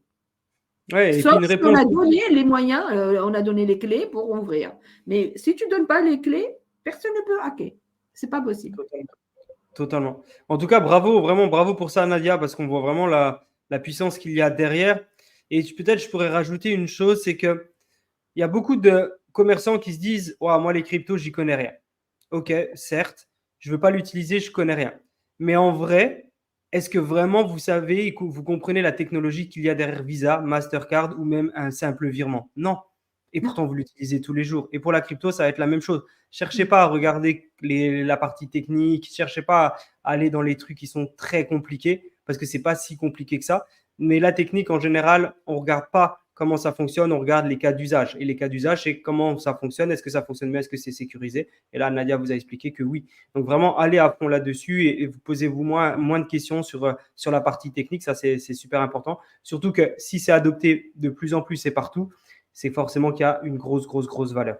Speaker 1: Ouais, et puis
Speaker 2: Sauf
Speaker 1: une
Speaker 2: si on
Speaker 1: réponse.
Speaker 2: a donné les moyens, on a donné les clés pour ouvrir. Mais si tu ne donnes pas les clés, personne ne peut hacker. Ce n'est pas possible.
Speaker 1: Totalement. En tout cas, bravo, vraiment bravo pour ça, Nadia, parce qu'on voit vraiment la puissance qu'il y a derrière. Et peut-être je pourrais rajouter une chose, c'est qu'il y a beaucoup de commerçants qui se disent oh, moi, les cryptos, j'y connais rien. Ok, certes, je ne veux pas l'utiliser, je ne connais rien. Mais en vrai, est-ce que vraiment vous savez et que vous comprenez la technologie qu'il y a derrière Visa, Mastercard ou même un simple virement? Non. Et
Speaker 2: Non.
Speaker 1: pourtant, vous l'utilisez tous les jours. Et pour la crypto, ça va être la même chose. Cherchez pas à regarder la partie technique, cherchez pas à aller dans les trucs qui sont très compliqués, parce que c'est pas si compliqué que ça. Mais la technique, en général, on ne regarde pas comment ça fonctionne, on regarde les cas d'usage. Et les cas d'usage, c'est comment ça fonctionne, est-ce que ça fonctionne bien, est-ce que c'est sécurisé. Et là, Nadia vous a expliqué que oui. Donc vraiment, allez à fond là-dessus et vous posez-vous moins de questions sur la partie technique. Ça, c'est super important. Surtout que si c'est adopté de plus en plus et partout, c'est forcément qu'il y a une grosse valeur.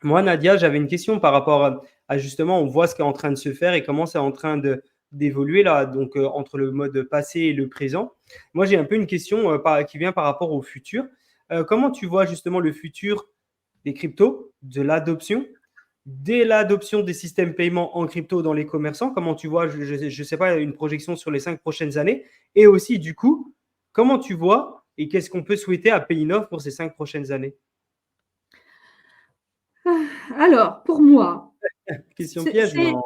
Speaker 1: Moi, Nadia, j'avais une question par rapport à justement, on voit ce qui est en train de se faire et comment c'est en train d'évoluer là, donc entre le mode passé et le présent. Moi, j'ai un peu une question qui vient par rapport au futur. Comment tu vois justement le futur des cryptos, de l'adoption, dès l'adoption des systèmes paiement en crypto dans les commerçants? Comment tu vois, je ne sais pas, une projection sur les 5 prochaines années? Et aussi, du coup, comment tu vois et qu'est-ce qu'on peut souhaiter à Payinov pour ces 5 prochaines années?
Speaker 2: Alors, pour moi,
Speaker 1: Question piège, non?
Speaker 2: non,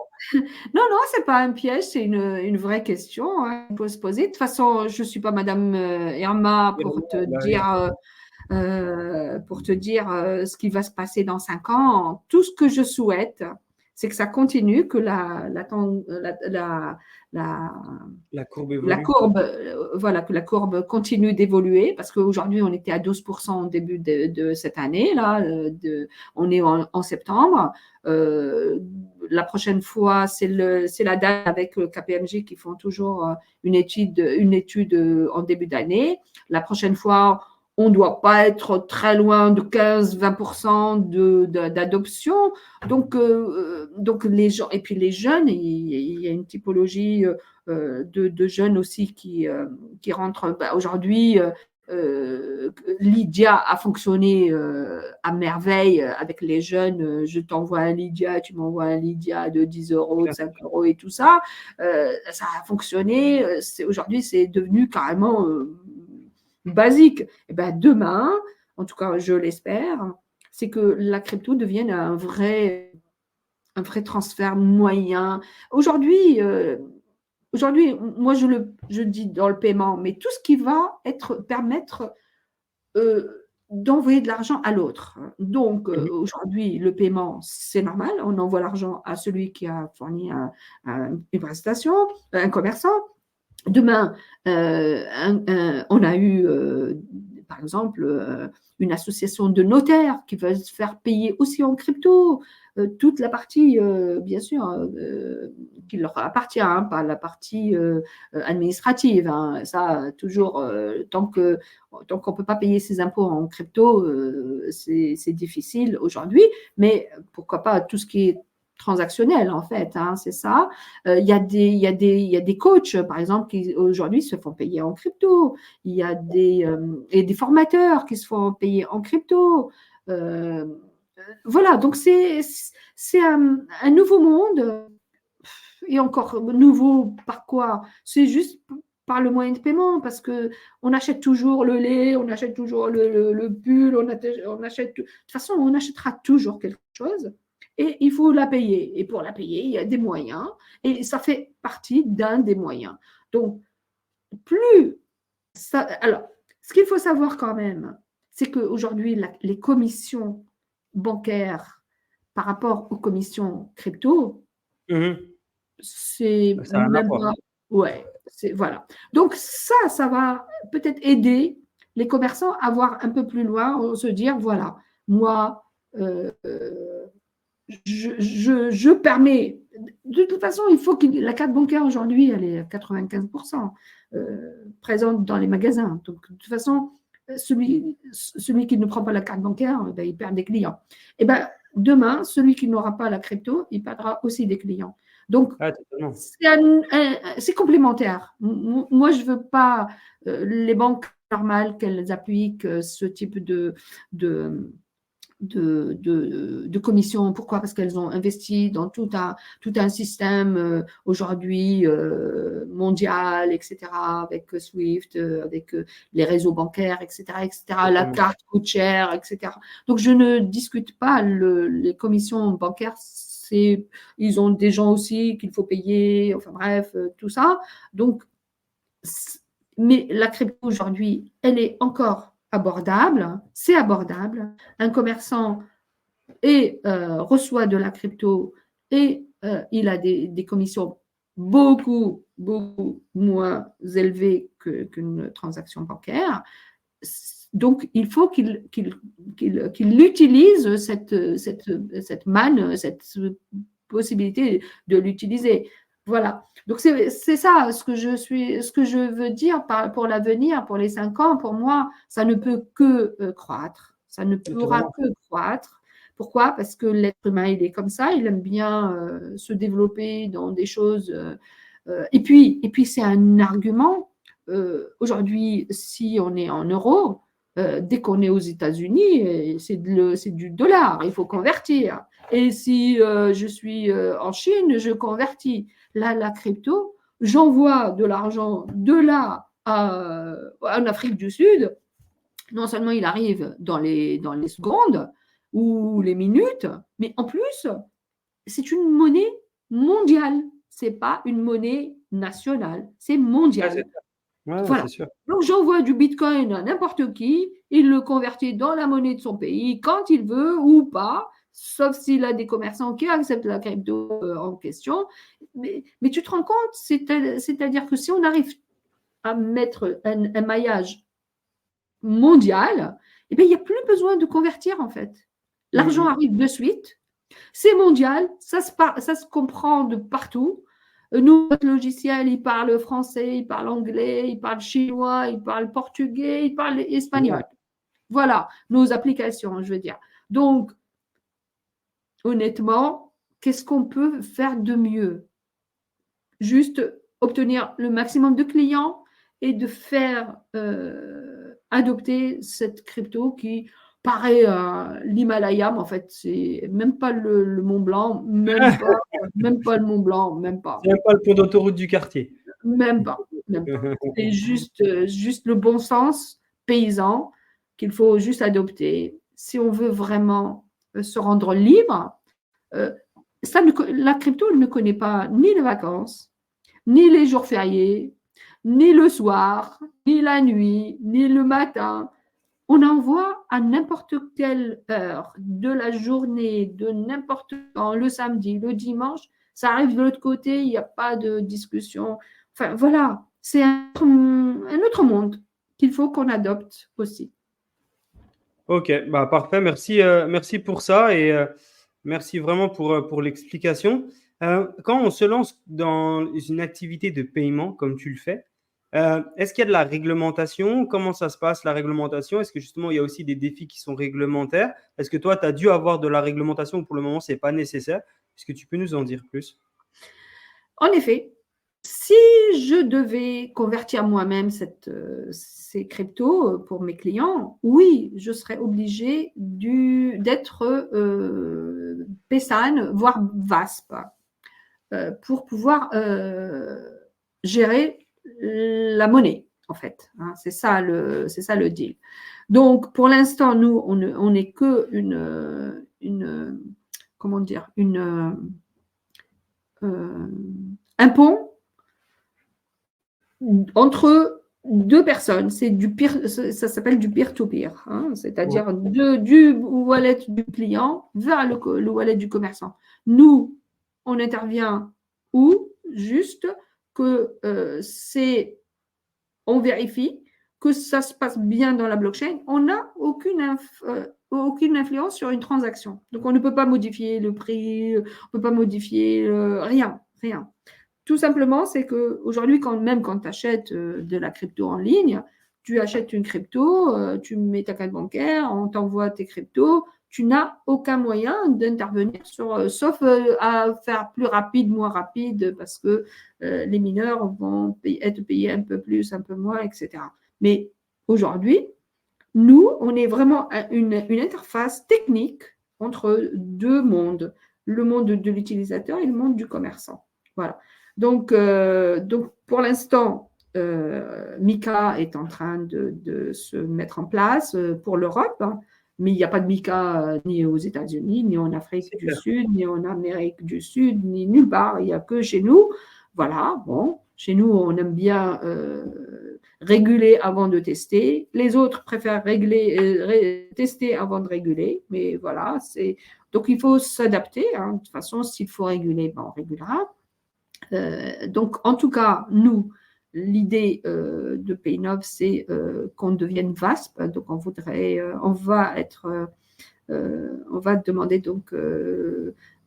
Speaker 2: non, c'est pas un piège, c'est une vraie question hein, qu'il faut se poser. De toute façon, je ne suis pas Madame Irma pour te dire ce qui va se passer dans 5 ans. Tout ce que je souhaite, c'est que ça continue, que
Speaker 1: La courbe
Speaker 2: la
Speaker 1: évolue.
Speaker 2: courbe, voilà, que la courbe continue d'évoluer, parce qu'aujourd'hui, on était à 12% au début de cette année, là, on est en septembre. La prochaine fois, c'est la date avec le KPMG qui font toujours une étude en début d'année. La prochaine fois, on ne doit pas être très loin de 15-20% d'adoption. Donc les gens, et puis les jeunes, il y a une typologie de jeunes aussi qui rentrent. Aujourd'hui, Lydia a fonctionné à merveille avec les jeunes. Je t'envoie un Lydia, tu m'envoies un Lydia de 10 euros, de 5 euros et tout ça. Ça a fonctionné. Aujourd'hui, c'est devenu carrément basique. Et ben, demain, en tout cas, je l'espère, c'est que la crypto devienne un vrai transfert moyen. Aujourd'hui, moi, je dis dans le paiement, mais tout ce qui va permettre d'envoyer de l'argent à l'autre. Donc, aujourd'hui, le paiement, c'est normal. On envoie l'argent à celui qui a fourni une prestation, un commerçant. Demain, on a eu, par exemple, une association de notaires qui veut se faire payer aussi en crypto. Toute la partie, bien sûr, qui leur appartient, hein, pas la partie administrative. Hein. Ça, toujours, tant qu'on ne peut pas payer ses impôts en crypto, c'est difficile aujourd'hui. Mais pourquoi pas tout ce qui est transactionnel en fait, hein, c'est ça. Il y a des coachs, par exemple, qui aujourd'hui se font payer en crypto. Il y a des formateurs qui se font payer en crypto. Voilà, donc c'est un nouveau monde. Et encore toute par quoi? C'est juste par le moyen de paiement, parce qu'on achète toujours le lait, on achète toujours le pull, on achète. De toute façon, on achètera toujours quelque chose et il faut la payer. Et pour la payer, il y a des moyens et ça fait partie d'un des moyens. Donc, plus ça. Alors, ce qu'il faut savoir quand même, c'est qu'aujourd'hui, les commissions bancaires par rapport aux commissions crypto, c'est
Speaker 1: Ça n'a rien à
Speaker 2: même
Speaker 1: voir.
Speaker 2: pas. Ouais, voilà. Donc, ça va peut-être aider les commerçants à voir un peu plus loin, se dire voilà, moi, je permets. De toute façon, il faut que la carte bancaire aujourd'hui, elle est à 95% présente dans les magasins. Donc, de toute façon, celui qui ne prend pas la carte bancaire, ben, il perd des clients. Et ben, demain, celui qui n'aura pas la crypto, il perdra aussi des clients. Donc, c'est complémentaire. Moi, je ne veux pas les banques normales qu'elles appliquent ce type de commissions. Pourquoi? Parce qu'elles ont investi dans tout un système aujourd'hui mondial, etc., avec Swift, avec les réseaux bancaires, etc., etc. La carte coûte cher, etc. Donc, je ne discute pas les commissions bancaires. Ils ont des gens aussi qu'il faut payer, enfin bref, tout ça. Donc, mais la crypto aujourd'hui, elle est encore abordable, c'est abordable. Un commerçant reçoit de la crypto et il a des commissions beaucoup, beaucoup moins élevées qu'une transaction bancaire. Donc, il faut qu'il utilise cette manne, cette possibilité de l'utiliser. Voilà. Donc, c'est ça ce que je veux dire pour l'avenir, pour les 5 ans. Pour moi, ça ne peut que croître. Ça ne pourra que croître. Pourquoi? Parce que l'être humain, il est comme ça. Il aime bien se développer dans des choses. Et puis c'est un argument. Aujourd'hui, si on est en euros, dès qu'on est aux États-Unis, c'est du dollar. Il faut convertir. Et si je suis en Chine, je convertis. Là, la crypto, j'envoie de l'argent de là en Afrique du Sud. Non seulement il arrive dans les secondes ou les minutes, mais en plus, c'est une monnaie mondiale. Ce n'est pas une monnaie nationale, c'est mondial. Voilà. Donc, j'envoie du Bitcoin à n'importe qui, il le convertit dans la monnaie de son pays quand il veut ou pas, sauf s'il a des commerçants qui acceptent la crypto en question. Mais tu te rends compte, c'est-à-dire que si on arrive à mettre un maillage mondial, eh bien, il n'y a plus besoin de convertir en fait. L'argent arrive de suite, c'est mondial, ça se comprend de partout. Nous, notre logiciel, il parle français, il parle anglais, il parle chinois, il parle portugais, il parle espagnol. Voilà, nos applications, je veux dire. Donc, honnêtement, qu'est-ce qu'on peut faire de mieux? Juste obtenir le maximum de clients et de faire adopter cette crypto qui paraît l'Himalaya, mais en fait, c'est même pas le Mont Blanc, même pas le Mont Blanc, même pas.
Speaker 1: C'est même pas le pont d'autoroute du quartier.
Speaker 2: Même pas. C'est juste le bon sens paysan qu'il faut juste adopter. Si on veut vraiment se rendre libre, la crypto ne connaît pas ni les vacances, ni les jours fériés, ni le soir, ni la nuit, ni le matin. On envoie à n'importe quelle heure de la journée, de n'importe quand, le samedi, le dimanche, ça arrive de l'autre côté, il n'y a pas de discussion. Enfin, voilà, c'est un autre monde qu'il faut qu'on adopte aussi.
Speaker 1: Ok, bah parfait, merci pour ça et merci vraiment pour l'explication. Quand on se lance dans une activité de paiement, comme tu le fais, est-ce qu'il y a de la réglementation? Comment ça se passe, la réglementation? Est-ce que justement, il y a aussi des défis qui sont réglementaires? Est-ce que toi, tu as dû avoir de la réglementation ou pour le moment, ce n'est pas nécessaire? Est-ce que tu peux nous en dire plus?
Speaker 2: En effet, si je devais convertir moi-même ces cryptos pour mes clients, oui, je serais obligée d'être PESAN, voire VASP, pour pouvoir gérer la monnaie, en fait. Hein, c'est ça le deal. Donc, pour l'instant, nous, on n'est que un pont entre deux personnes. Ça s'appelle du peer-to-peer, hein, c'est-à-dire du wallet du client vers le wallet du commerçant. Nous, on intervient où? Juste que on vérifie que ça se passe bien dans la blockchain. On n'a aucune influence sur une transaction. Donc, on ne peut pas modifier le prix, on ne peut pas modifier rien. Tout simplement, c'est qu'aujourd'hui, même quand tu achètes de la crypto en ligne, tu achètes une crypto, tu mets ta carte bancaire, on t'envoie tes cryptos, tu n'as aucun moyen d'intervenir sauf à faire plus rapide, moins rapide, parce que les mineurs vont être payés un peu plus, un peu moins, etc. Mais aujourd'hui, nous, on est vraiment une interface technique entre deux mondes, le monde de l'utilisateur et le monde du commerçant. Voilà. Donc pour l'instant, Mika est en train de se mettre en place pour l'Europe, hein, mais il n'y a pas de Mika ni aux États-Unis, ni en Afrique du Sud, ni en Amérique du Sud, ni nulle part. Il n'y a que chez nous. Voilà, bon, chez nous, on aime bien réguler avant de tester. Les autres préfèrent tester avant de réguler, mais voilà, donc il faut s'adapter. Hein. De toute façon, s'il faut réguler, ben, on régulera. Donc, en tout cas, nous, l'idée de Paynov, c'est qu'on devienne VASP. Donc, on va demander donc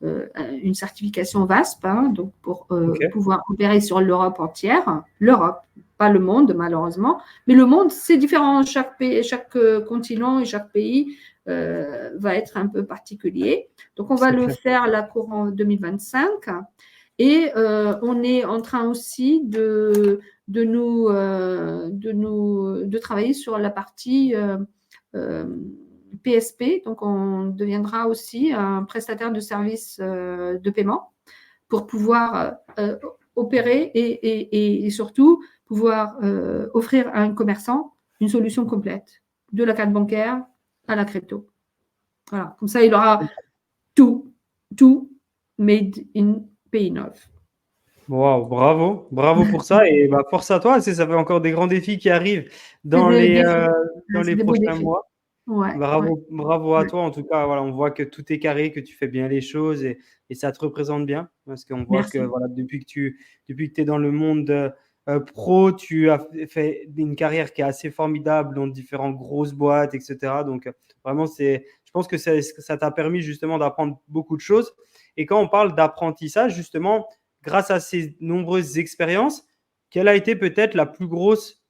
Speaker 2: une certification VASP, hein, donc pour pouvoir opérer sur l'Europe entière. L'Europe, pas le monde malheureusement, mais le monde c'est différent. Chaque continent et chaque pays va être un peu particulier. Donc, on va le faire la courant 2025. Et on est en train aussi de travailler sur la partie PSP. Donc, on deviendra aussi un prestataire de services de paiement pour pouvoir opérer et surtout pouvoir offrir à un commerçant une solution complète, de la carte bancaire à la crypto. Voilà. Comme ça, il aura tout made in Paynov.
Speaker 1: Wow, bravo pour ça et bah, force à toi, ça fait encore des grands défis qui arrivent dans les prochains mois.
Speaker 2: Ouais,
Speaker 1: bravo à toi en tout cas, voilà, on voit que tout est carré, que tu fais bien les choses et ça te représente bien parce qu'on voit que voilà, depuis que tu es dans le monde pro, tu as fait une carrière qui est assez formidable dans différentes grosses boîtes, etc. Donc vraiment, je pense que ça t'a permis justement d'apprendre beaucoup de choses. Et quand on parle d'apprentissage, justement, grâce à ces nombreuses expériences, quelle a été peut-être la plus grosse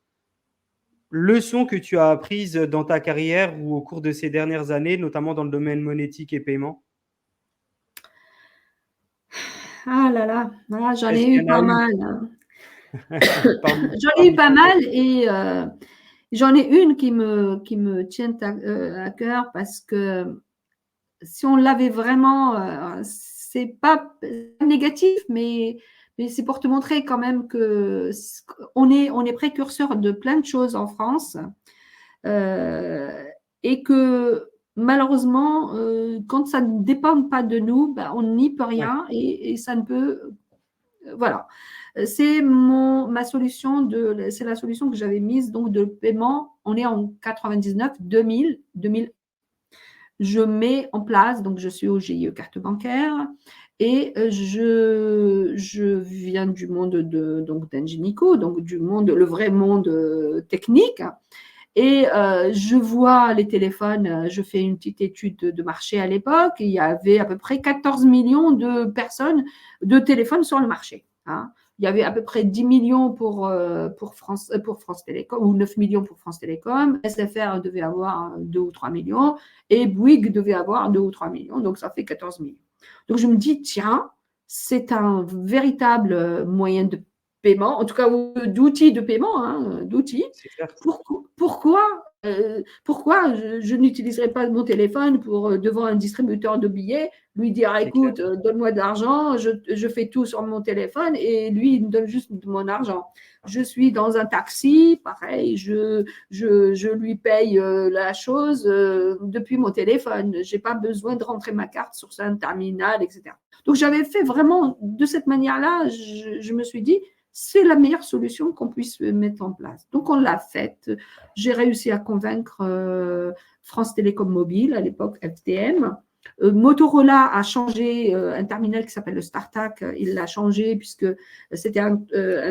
Speaker 1: leçon que tu as apprise dans ta carrière ou au cours de ces dernières années, notamment dans le domaine monétique et paiement?
Speaker 2: Ah là là, j'en ai eu pas mal. J'en ai eu pas mal et j'en ai une qui me tient à cœur parce que si on l'avait vraiment, c'est pas négatif, mais c'est pour te montrer quand même que on est précurseur de plein de choses en France et que malheureusement, quand ça ne dépend pas de nous, ben, on n'y peut rien et ça ne peut. Voilà. C'est ma solution c'est la solution que j'avais mise donc de paiement. On est en 99, 2000. Je mets en place, donc je suis au GIE carte bancaire et je viens du monde d'Ingenico, donc du monde, le vrai monde technique. Et je vois les téléphones, je fais une petite étude de marché à l'époque, il y avait à peu près 14 millions de personnes de téléphones sur le marché. Hein. Il y avait à peu près 10 millions pour France Télécom, ou 9 millions pour France Télécom. SFR devait avoir 2 ou 3 millions, et Bouygues devait avoir 2 ou 3 millions, donc ça fait 14 millions. Donc je me dis, tiens, c'est un véritable moyen de paiement, en tout cas d'outils de paiement, hein, d'outils. Pourquoi je n'utiliserais pas mon téléphone pour devant un distributeur de billets, lui dire écoute, donne-moi de l'argent, je fais tout sur mon téléphone et lui, il me donne juste mon argent. Je suis dans un taxi, pareil, je lui paye la chose depuis mon téléphone. Je n'ai pas besoin de rentrer ma carte sur un terminal, etc. Donc, j'avais fait vraiment de cette manière-là, je me suis dit, c'est la meilleure solution qu'on puisse mettre en place. Donc, on l'a faite. J'ai réussi à convaincre France Télécom Mobile, à l'époque FTM. Motorola a changé un terminal qui s'appelle le StarTAC. Il l'a changé puisque c'était un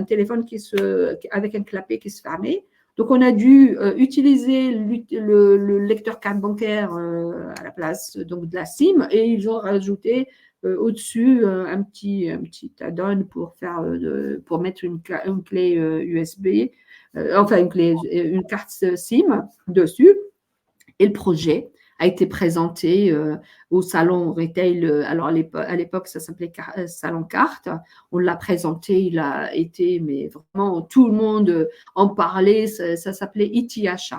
Speaker 2: téléphone avec un clapet qui se fermait. Donc, on a dû utiliser le lecteur carte bancaire à la place donc, de la SIM et ils ont rajouté au-dessus un petit add-on pour mettre une clé USB, enfin une carte SIM dessus. Et le projet a été présenté au salon retail. Alors à l'époque, ça s'appelait Salon Carte. On l'a présenté, il a été, mais vraiment tout le monde en parlait. Ça s'appelait ITH.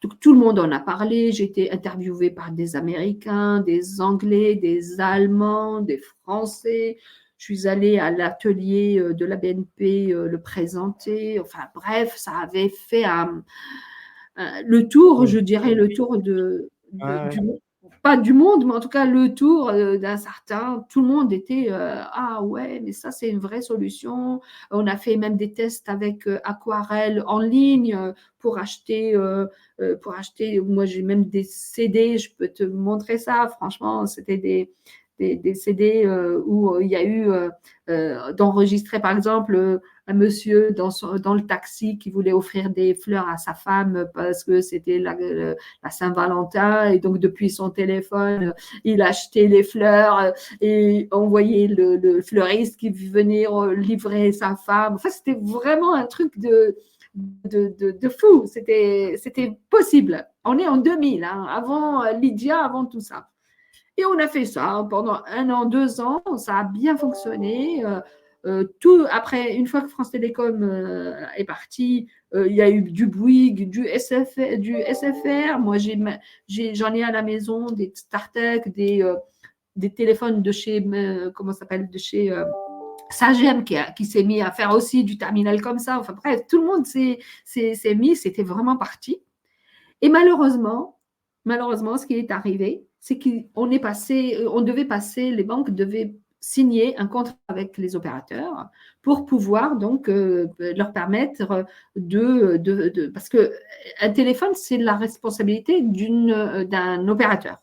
Speaker 2: Donc, tout le monde en a parlé. J'ai été interviewée par des Américains, des Anglais, des Allemands, des Français. Je suis allée à l'atelier de la BNP le présenter. Enfin, bref, ça avait fait le tour, je dirais, le tour du monde. Pas du monde, mais en tout cas le tour d'un certain. Tout le monde était ah ouais, mais ça c'est une vraie solution. On a fait même des tests avec Aquarelle en ligne pour acheter. Moi j'ai même des CD, je peux te montrer ça. Franchement, c'était des CD où il y a eu d'enregistrer par exemple un monsieur dans le taxi qui voulait offrir des fleurs à sa femme parce que c'était la Saint-Valentin et donc depuis son téléphone, il achetait les fleurs et envoyait le fleuriste qui venait livrer sa femme. Enfin, c'était vraiment un truc de fou. C'était possible. On est en 2000, hein, avant Lydia, avant tout ça. Et on a fait ça pendant 1 an, 2 ans. Ça a bien fonctionné. Tout, après, une fois que France Télécom est parti, il y a eu du Bouygues, du SFR. Moi, j'en ai à la maison des StarTech, des téléphones de chez, comment ça s'appelle, de chez Sagem qui s'est mis à faire aussi du terminal comme ça. Enfin bref, tout le monde s'est mis, c'était vraiment parti. Et malheureusement, ce qui est arrivé, c'est qu'on devait passer, les banques devaient signer un contrat avec les opérateurs pour pouvoir donc leur permettre parce que un téléphone, c'est la responsabilité d'un opérateur.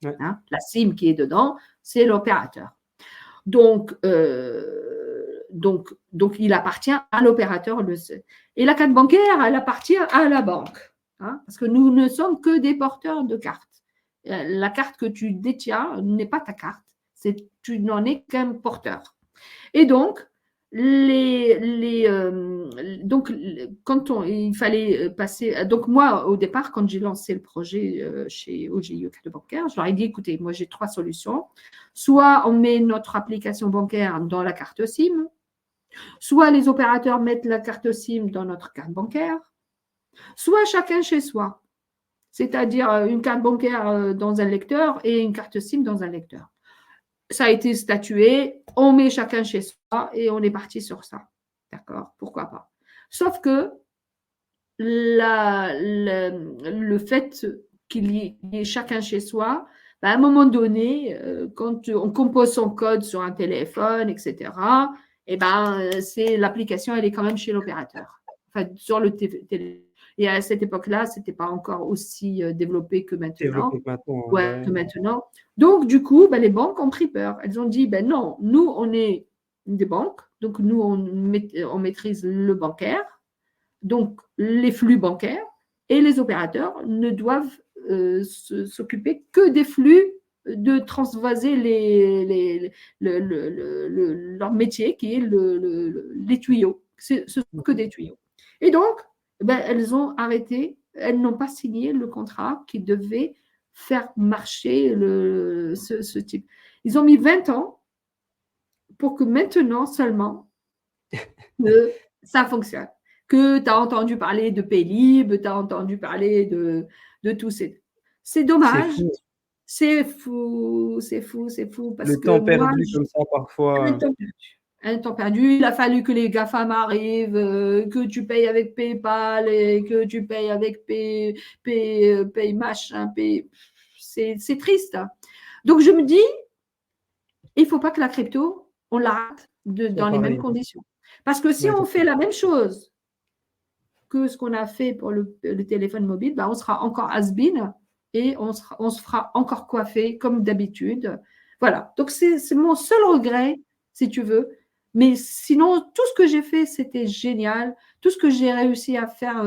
Speaker 1: Ouais.
Speaker 2: Hein, la SIM qui est dedans, c'est l'opérateur. Donc, il appartient à l'opérateur. Et la carte bancaire, elle appartient à la banque. Hein, parce que nous ne sommes que des porteurs de cartes. La carte que tu détiens n'est pas ta carte. Tu n'en es qu'un porteur. Et donc, il fallait passer. Donc, moi, au départ, quand j'ai lancé le projet chez OGIE Carte bancaire, je leur ai dit écoutez, moi, j'ai 3 solutions. Soit on met notre application bancaire dans la carte SIM, soit les opérateurs mettent la carte SIM dans notre carte bancaire, soit chacun chez soi. C'est-à-dire une carte bancaire dans un lecteur et une carte SIM dans un lecteur. Ça a été statué, on met chacun chez soi et on est parti sur ça. D'accord? Pourquoi pas? Sauf que le fait qu'il y ait chacun chez soi, à un moment donné, quand on compose son code sur un téléphone, etc., c'est l'application, elle est quand même chez l'opérateur. Enfin, sur le téléphone. Et à cette époque-là, ce n'était pas encore aussi développé que maintenant. Que maintenant. Donc, du coup, les banques ont pris peur. Elles ont dit, non, nous, on est des banques, donc nous, on maîtrise le bancaire, donc les flux bancaires, et les opérateurs ne doivent s'occuper que des flux de transvaser leur métier, qui est les tuyaux. Ce sont que des tuyaux. Et donc, elles ont arrêté, elles n'ont pas signé le contrat qui devait faire marcher ce type. Ils ont mis 20 ans pour que maintenant seulement ça fonctionne. Que tu as entendu parler de Paylib, tu as entendu parler de tout. C'est dommage. C'est fou. Parce
Speaker 1: le temps perdu comme ça, parfois.
Speaker 2: Un temps perdu. Il a fallu que les GAFAM arrivent, que tu payes avec PayPal et que tu payes avec Pay machin. C'est triste. Donc, je me dis, il ne faut pas que la crypto, on la rate dans les mêmes conditions. Parce que si on fait la même chose que ce qu'on a fait pour le téléphone mobile, on sera encore has-been et on se fera encore coiffer comme d'habitude. Voilà. Donc, c'est mon seul regret, si tu veux. Mais sinon, tout ce que j'ai fait, c'était génial. Tout ce que j'ai réussi à faire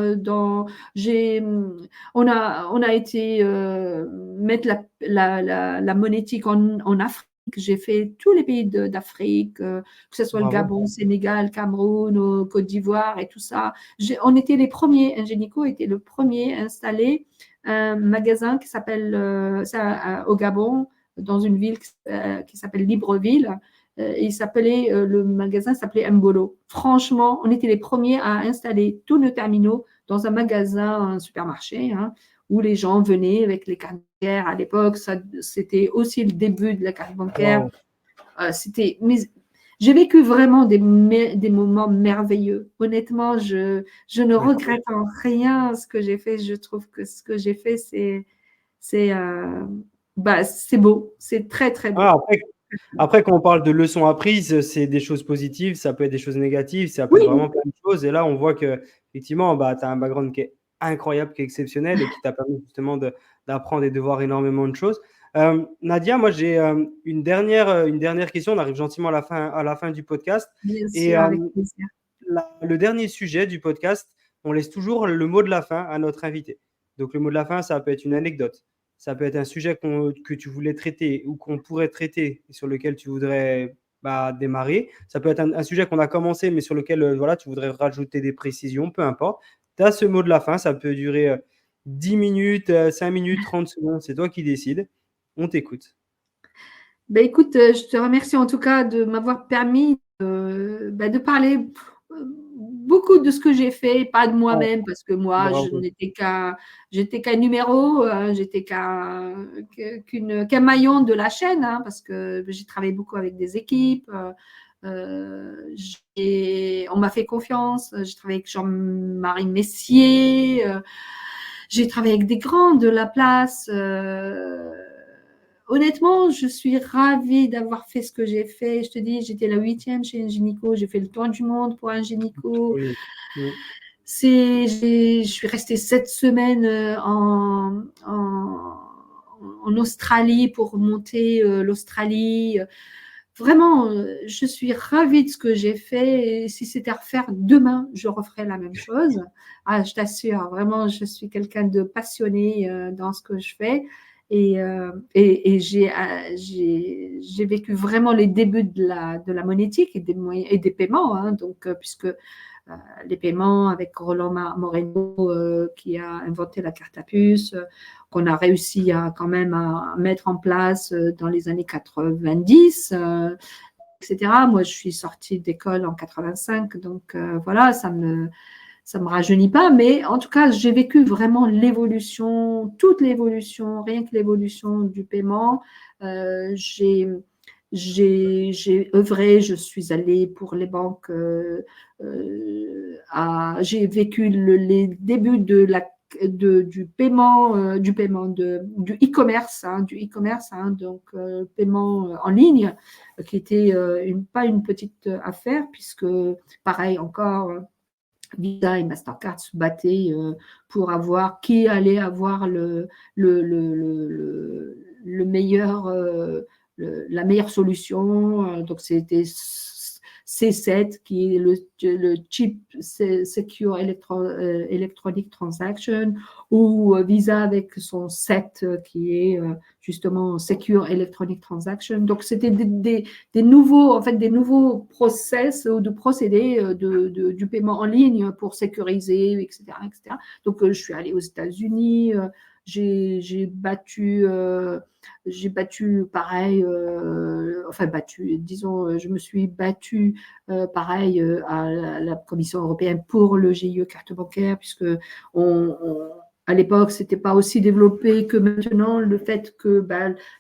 Speaker 2: on a été mettre la monétique en Afrique. J'ai fait tous les pays d'Afrique, que ce soit le Gabon, Sénégal, Cameroun, Côte d'Ivoire et tout ça. On était les premiers, Ingenico était le premier à installer un magasin qui s'appelle, au Gabon, dans une ville qui s'appelle Libreville. Le magasin s'appelait Mbolo. Franchement, on était les premiers à installer tous nos terminaux dans un magasin, un supermarché, hein, où les gens venaient avec les cartes bancaires. À l'époque, c'était aussi le début de la carte bancaire.
Speaker 1: Wow.
Speaker 2: Mais j'ai vécu vraiment des moments merveilleux. Honnêtement, je ne regrette en rien ce que j'ai fait. Je trouve que ce que j'ai fait, c'est beau. C'est très, très beau.
Speaker 1: Ah, après, quand on parle de leçons apprises, c'est des choses positives, ça peut être des choses négatives, ça peut être
Speaker 2: Oui,
Speaker 1: vraiment plein de choses. Et là, on voit que effectivement, bah, tu as un background qui est incroyable, qui est exceptionnel et qui t'a permis justement d'apprendre et de voir énormément de choses. Nadia, moi, j'ai une dernière question. On arrive gentiment à la fin du podcast.
Speaker 2: bien
Speaker 1: Et
Speaker 2: sûr, avec plaisir.
Speaker 1: le dernier sujet du podcast, on laisse toujours le mot de la fin à notre invité. Donc, le mot de la fin, ça peut être une anecdote. Ça peut être un sujet que tu voulais traiter ou qu'on pourrait traiter sur lequel tu voudrais démarrer. Ça peut être un sujet qu'on a commencé, mais sur lequel voilà, tu voudrais rajouter des précisions, peu importe. Tu as ce mot de la fin, ça peut durer 10 minutes, 5 minutes, 30 secondes, c'est toi qui décides. On t'écoute.
Speaker 2: Ben, écoute, je te remercie en tout cas de m'avoir permis de parler beaucoup de ce que j'ai fait, pas de
Speaker 1: Oh,
Speaker 2: moi-même, parce que moi,
Speaker 1: bravo.
Speaker 2: j'étais qu'un numéro, j'étais qu'un maillon de la chaîne, hein, parce que j'ai travaillé beaucoup avec des équipes. On m'a fait confiance. J'ai travaillé avec Jean-Marie Messier. J'ai travaillé avec des grands de la place. Honnêtement, je suis ravie d'avoir fait ce que j'ai fait. Je te dis, j'étais la 8e chez Ingenico. J'ai fait le tour du monde pour Ingenico.
Speaker 1: Oui. Mm.
Speaker 2: Je suis restée 7 semaines en Australie pour monter l'Australie. Vraiment, je suis ravie de ce que j'ai fait. Et si c'était à refaire demain, je referais la même chose. Ah, je t'assure, vraiment, je suis quelqu'un de passionné dans ce que je fais. Et j'ai vécu vraiment les débuts de la monétique et des moyens et des paiements. Hein, donc, puisque les paiements avec Roland Moreno qui a inventé la carte à puce, qu'on a réussi quand même à mettre en place dans les années 90, etc. Moi, je suis sortie d'école en 85, donc voilà, ça me rajeunit pas, mais en tout cas, j'ai vécu vraiment l'évolution, toute l'évolution, rien que l'évolution du paiement. J'ai œuvré, je suis allée pour les banques, j'ai vécu les débuts du paiement, du e-commerce, donc paiement en ligne, qui était pas une petite affaire, puisque pareil encore. Visa et Mastercard se battaient pour avoir qui allait avoir le meilleur, la meilleure solution. Donc, c'était C7 qui est le Chip Secure Electronic Transaction, ou Visa avec son SET qui est justement Secure Electronic Transaction. Donc, c'était des nouveaux process ou de procédés du paiement en ligne pour sécuriser, etc. etc. Donc, je suis allée aux États-Unis, j'ai battu pareil, disons, je me suis battue pareil à la Commission européenne pour le GIE carte bancaire, puisque à l'époque, ce n'était pas aussi développé que maintenant, le fait que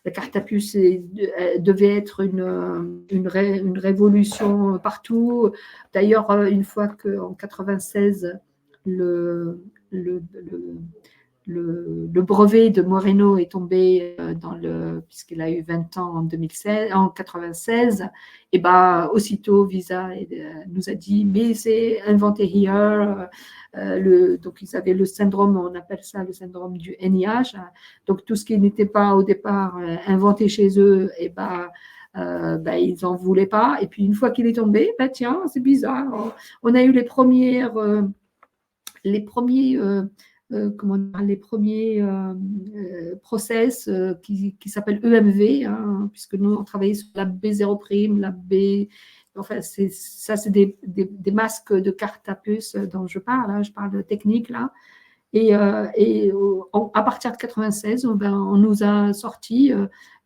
Speaker 2: la carte à puce devait être une révolution partout. D'ailleurs, une fois qu'en 96, le brevet de Moreno est tombé puisqu'il a eu 20 ans en 96, et aussitôt Visa nous a dit mais c'est inventé here. Donc ils avaient le syndrome, on appelle ça le syndrome du NIH. Donc tout ce qui n'était pas au départ inventé chez eux, ils n'en voulaient pas. Et puis une fois qu'il est tombé, tiens, c'est bizarre. On a eu les premiers process qui s'appellent EMV, hein, puisque nous, on travaillait sur la B0', la B. Enfin, c'est des masques de carte à puce dont je parle. Hein, je parle de technique, là. Et à partir de 96, on nous a sorti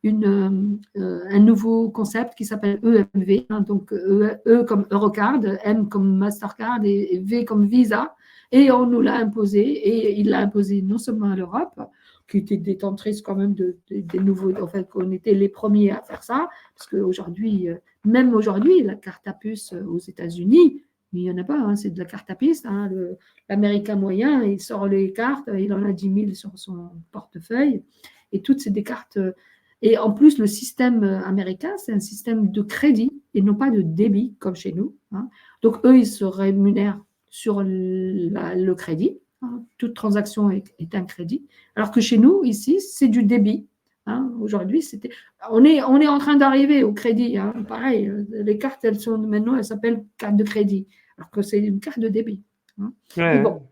Speaker 2: un nouveau concept qui s'appelle EMV. Hein, donc, E comme Eurocard, M comme Mastercard et V comme Visa. Et on nous l'a imposé, et il l'a imposé non seulement à l'Europe, qui était détentrice quand même des nouveaux, en fait, qu'on était les premiers à faire ça, parce qu'aujourd'hui, même aujourd'hui, la carte à puce aux États-Unis, mais il n'y en a pas, hein, c'est de la carte à puce. Hein, l'Américain moyen, il sort les cartes, il en a 10 000 sur son portefeuille, et toutes c'est des cartes. Et en plus, le système américain, c'est un système de crédit et non pas de débit comme chez nous. Hein. Donc, eux, ils se rémunèrent sur le crédit. Hein. Toute transaction est un crédit. Alors que chez nous, ici, c'est du débit. Hein. Aujourd'hui, on est en train d'arriver au crédit. Hein. Pareil, les cartes, maintenant, elles s'appellent cartes de crédit, alors que c'est une carte de débit. Hein.
Speaker 1: Ouais.
Speaker 2: Mais bon,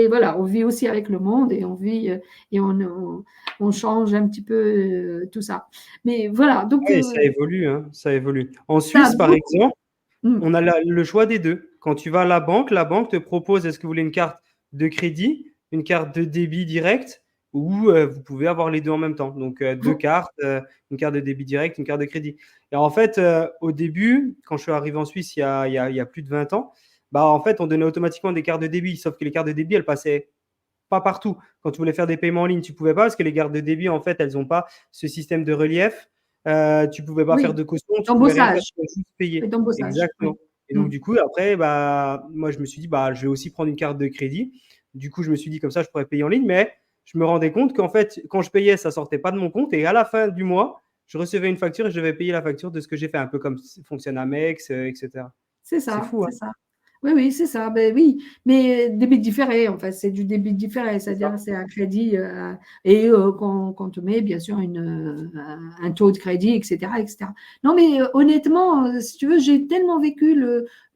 Speaker 2: voilà, on vit aussi avec le monde et on vit et on change un petit peu tout ça. Mais voilà, donc
Speaker 1: Ouais, ça évolue, hein, ça évolue. En Suisse, par exemple, on a le choix des deux. Quand tu vas à la banque te propose, est-ce que vous voulez une carte de crédit, une carte de débit direct, ou vous pouvez avoir les deux en même temps. Donc, deux cartes, une carte de débit direct, une carte de crédit. Et en fait, au début, quand je suis arrivé en Suisse il y a plus de 20 ans, bah, en fait, on donnait automatiquement des cartes de débit, sauf que les cartes de débit, elles passaient pas partout. Quand tu voulais faire des paiements en ligne, tu pouvais pas, parce que les cartes de débit, en fait, elles n'ont pas ce système de relief. Tu pouvais pas faire de caution, tu pouvais rien faire, tu pouvais juste payer. Exactement.
Speaker 2: Oui.
Speaker 1: Et donc, du coup, après, bah, moi, je me suis dit, bah, je vais aussi prendre une carte de crédit. Du coup, je me suis dit, comme ça, je pourrais payer en ligne. Mais je me rendais compte qu'en fait, quand je payais, ça sortait pas de mon compte. Et à la fin du mois, je recevais une facture et je devais payer la facture de ce que j'ai fait, un peu comme fonctionne Amex, etc.
Speaker 2: C'est ça,
Speaker 1: fou, hein.
Speaker 2: c'est ça. Oui, c'est ça. Ben oui, mais débit différé, en fait, c'est du débit différé, c'est-à-dire c'est un crédit et qu'on te met bien sûr un taux de crédit, etc., etc. Non, mais honnêtement, si tu veux, j'ai tellement vécu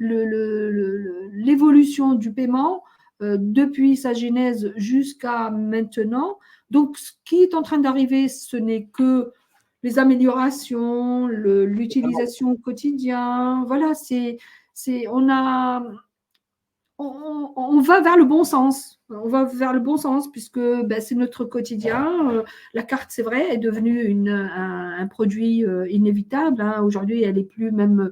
Speaker 2: l'évolution du paiement depuis sa genèse jusqu'à maintenant. Donc, ce qui est en train d'arriver, ce n'est que les améliorations, l'utilisation au quotidien. Voilà, on va vers le bon sens. On va vers le bon sens puisque ben, c'est notre quotidien. La carte, c'est vrai, est devenue un produit inévitable. Hein. Aujourd'hui, elle n'est plus même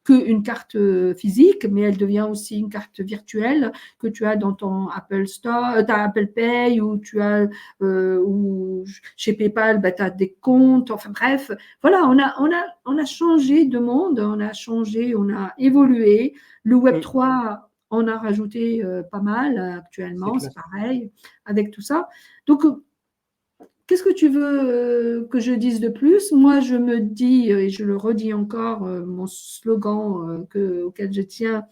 Speaker 2: qu'une carte physique, mais elle devient aussi une carte virtuelle que tu as dans ton Apple Store, ta Apple Pay, ou tu as ou chez PayPal, ben, tu as des comptes. Enfin bref, voilà, on a changé de monde, on a changé, on a évolué. Le Web 3, on a rajouté pas mal actuellement, c'est pareil, avec tout ça. Donc, qu'est-ce que tu veux que je dise de plus? Moi, je me dis, et je le redis encore, mon slogan auquel je tiens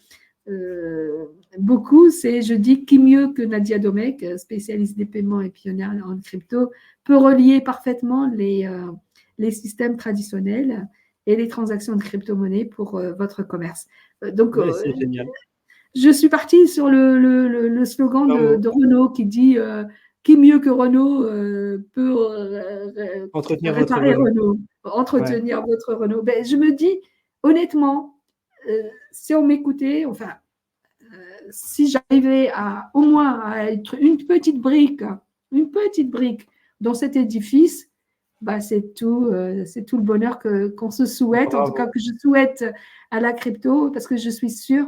Speaker 2: beaucoup, c'est je dis qui mieux que Nadia Domek, spécialiste des paiements et pionnière en crypto, peut relier parfaitement les systèmes traditionnels et les transactions de crypto-monnaie pour votre commerce. Donc,
Speaker 1: c'est génial.
Speaker 2: Je suis partie sur le slogan de Renault qui dit qui mieux que Renault peut
Speaker 1: entretenir
Speaker 2: réparer
Speaker 1: votre
Speaker 2: Renault, entretenir votre Renault. Ben, je me dis, honnêtement, si on m'écoutait, enfin, si j'arrivais au moins à être une petite brique dans cet édifice, bah, c'est tout le bonheur qu'on se souhaite, en tout cas que je souhaite à la crypto, parce que je suis sûre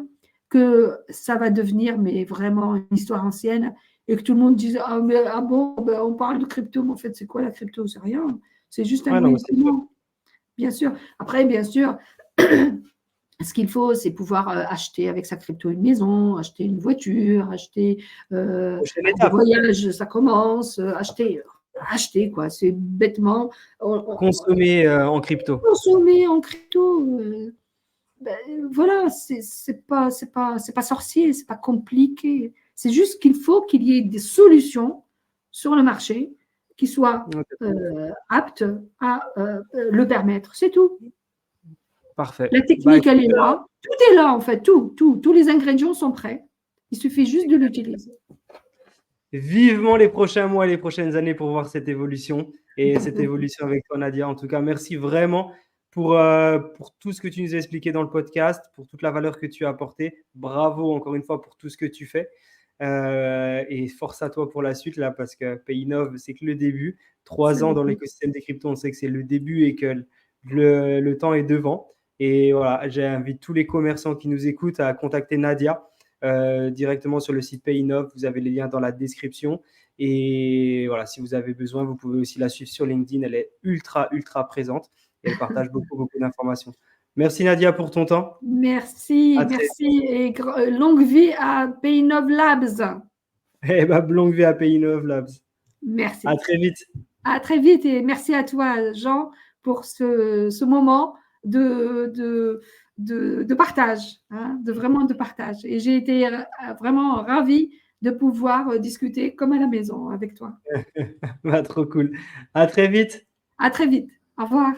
Speaker 2: que ça va devenir mais vraiment une histoire ancienne et que tout le monde dise ah bon, ben, on parle de crypto, mais en fait, c'est quoi la crypto? C'est rien. C'est juste un moyen de paiement. Bien sûr. Après, bien sûr, ce qu'il faut, c'est pouvoir acheter avec sa crypto une maison, acheter une voiture, acheter des voyages, ça commence, acheter quoi, c'est bêtement.
Speaker 1: Consommer en crypto.
Speaker 2: Consommer en crypto. Ben, voilà, c'est pas sorcier, c'est pas compliqué. C'est juste qu'il faut qu'il y ait des solutions sur le marché qui soient aptes à le permettre. C'est tout.
Speaker 1: Parfait.
Speaker 2: La technique, elle est là. Tout est là, en fait. Tous les ingrédients sont prêts. Il suffit juste de l'utiliser.
Speaker 1: Vivement les prochains mois et les prochaines années pour voir cette évolution et cette évolution avec toi, Nadia. En tout cas, merci vraiment pour tout ce que tu nous as expliqué dans le podcast, pour toute la valeur que tu as apportée. Bravo encore une fois pour tout ce que tu fais. Et force à toi pour la suite, là, parce que Paynov, c'est que le début. 3 ans dans l'écosystème des cryptos, on sait que c'est le début et que le temps est devant. Et voilà, j'invite tous les commerçants qui nous écoutent à contacter Nadia directement sur le site PayInnov. Vous avez les liens dans la description. Et voilà, si vous avez besoin, vous pouvez aussi la suivre sur LinkedIn. Elle est ultra, ultra présente et elle partage beaucoup, beaucoup d'informations. Merci Nadia pour ton temps.
Speaker 2: Merci,
Speaker 1: À très
Speaker 2: merci et longue vie à PayInnov Labs.
Speaker 1: Eh ben, longue vie à PayInnov Labs.
Speaker 2: Merci.
Speaker 1: À très vite.
Speaker 2: À très vite et merci à toi, Jean, pour ce moment de partage, hein, vraiment de partage. Et j'ai été vraiment ravie de pouvoir discuter comme à la maison avec toi.
Speaker 1: Trop cool. À très vite.
Speaker 2: À très vite. Au revoir.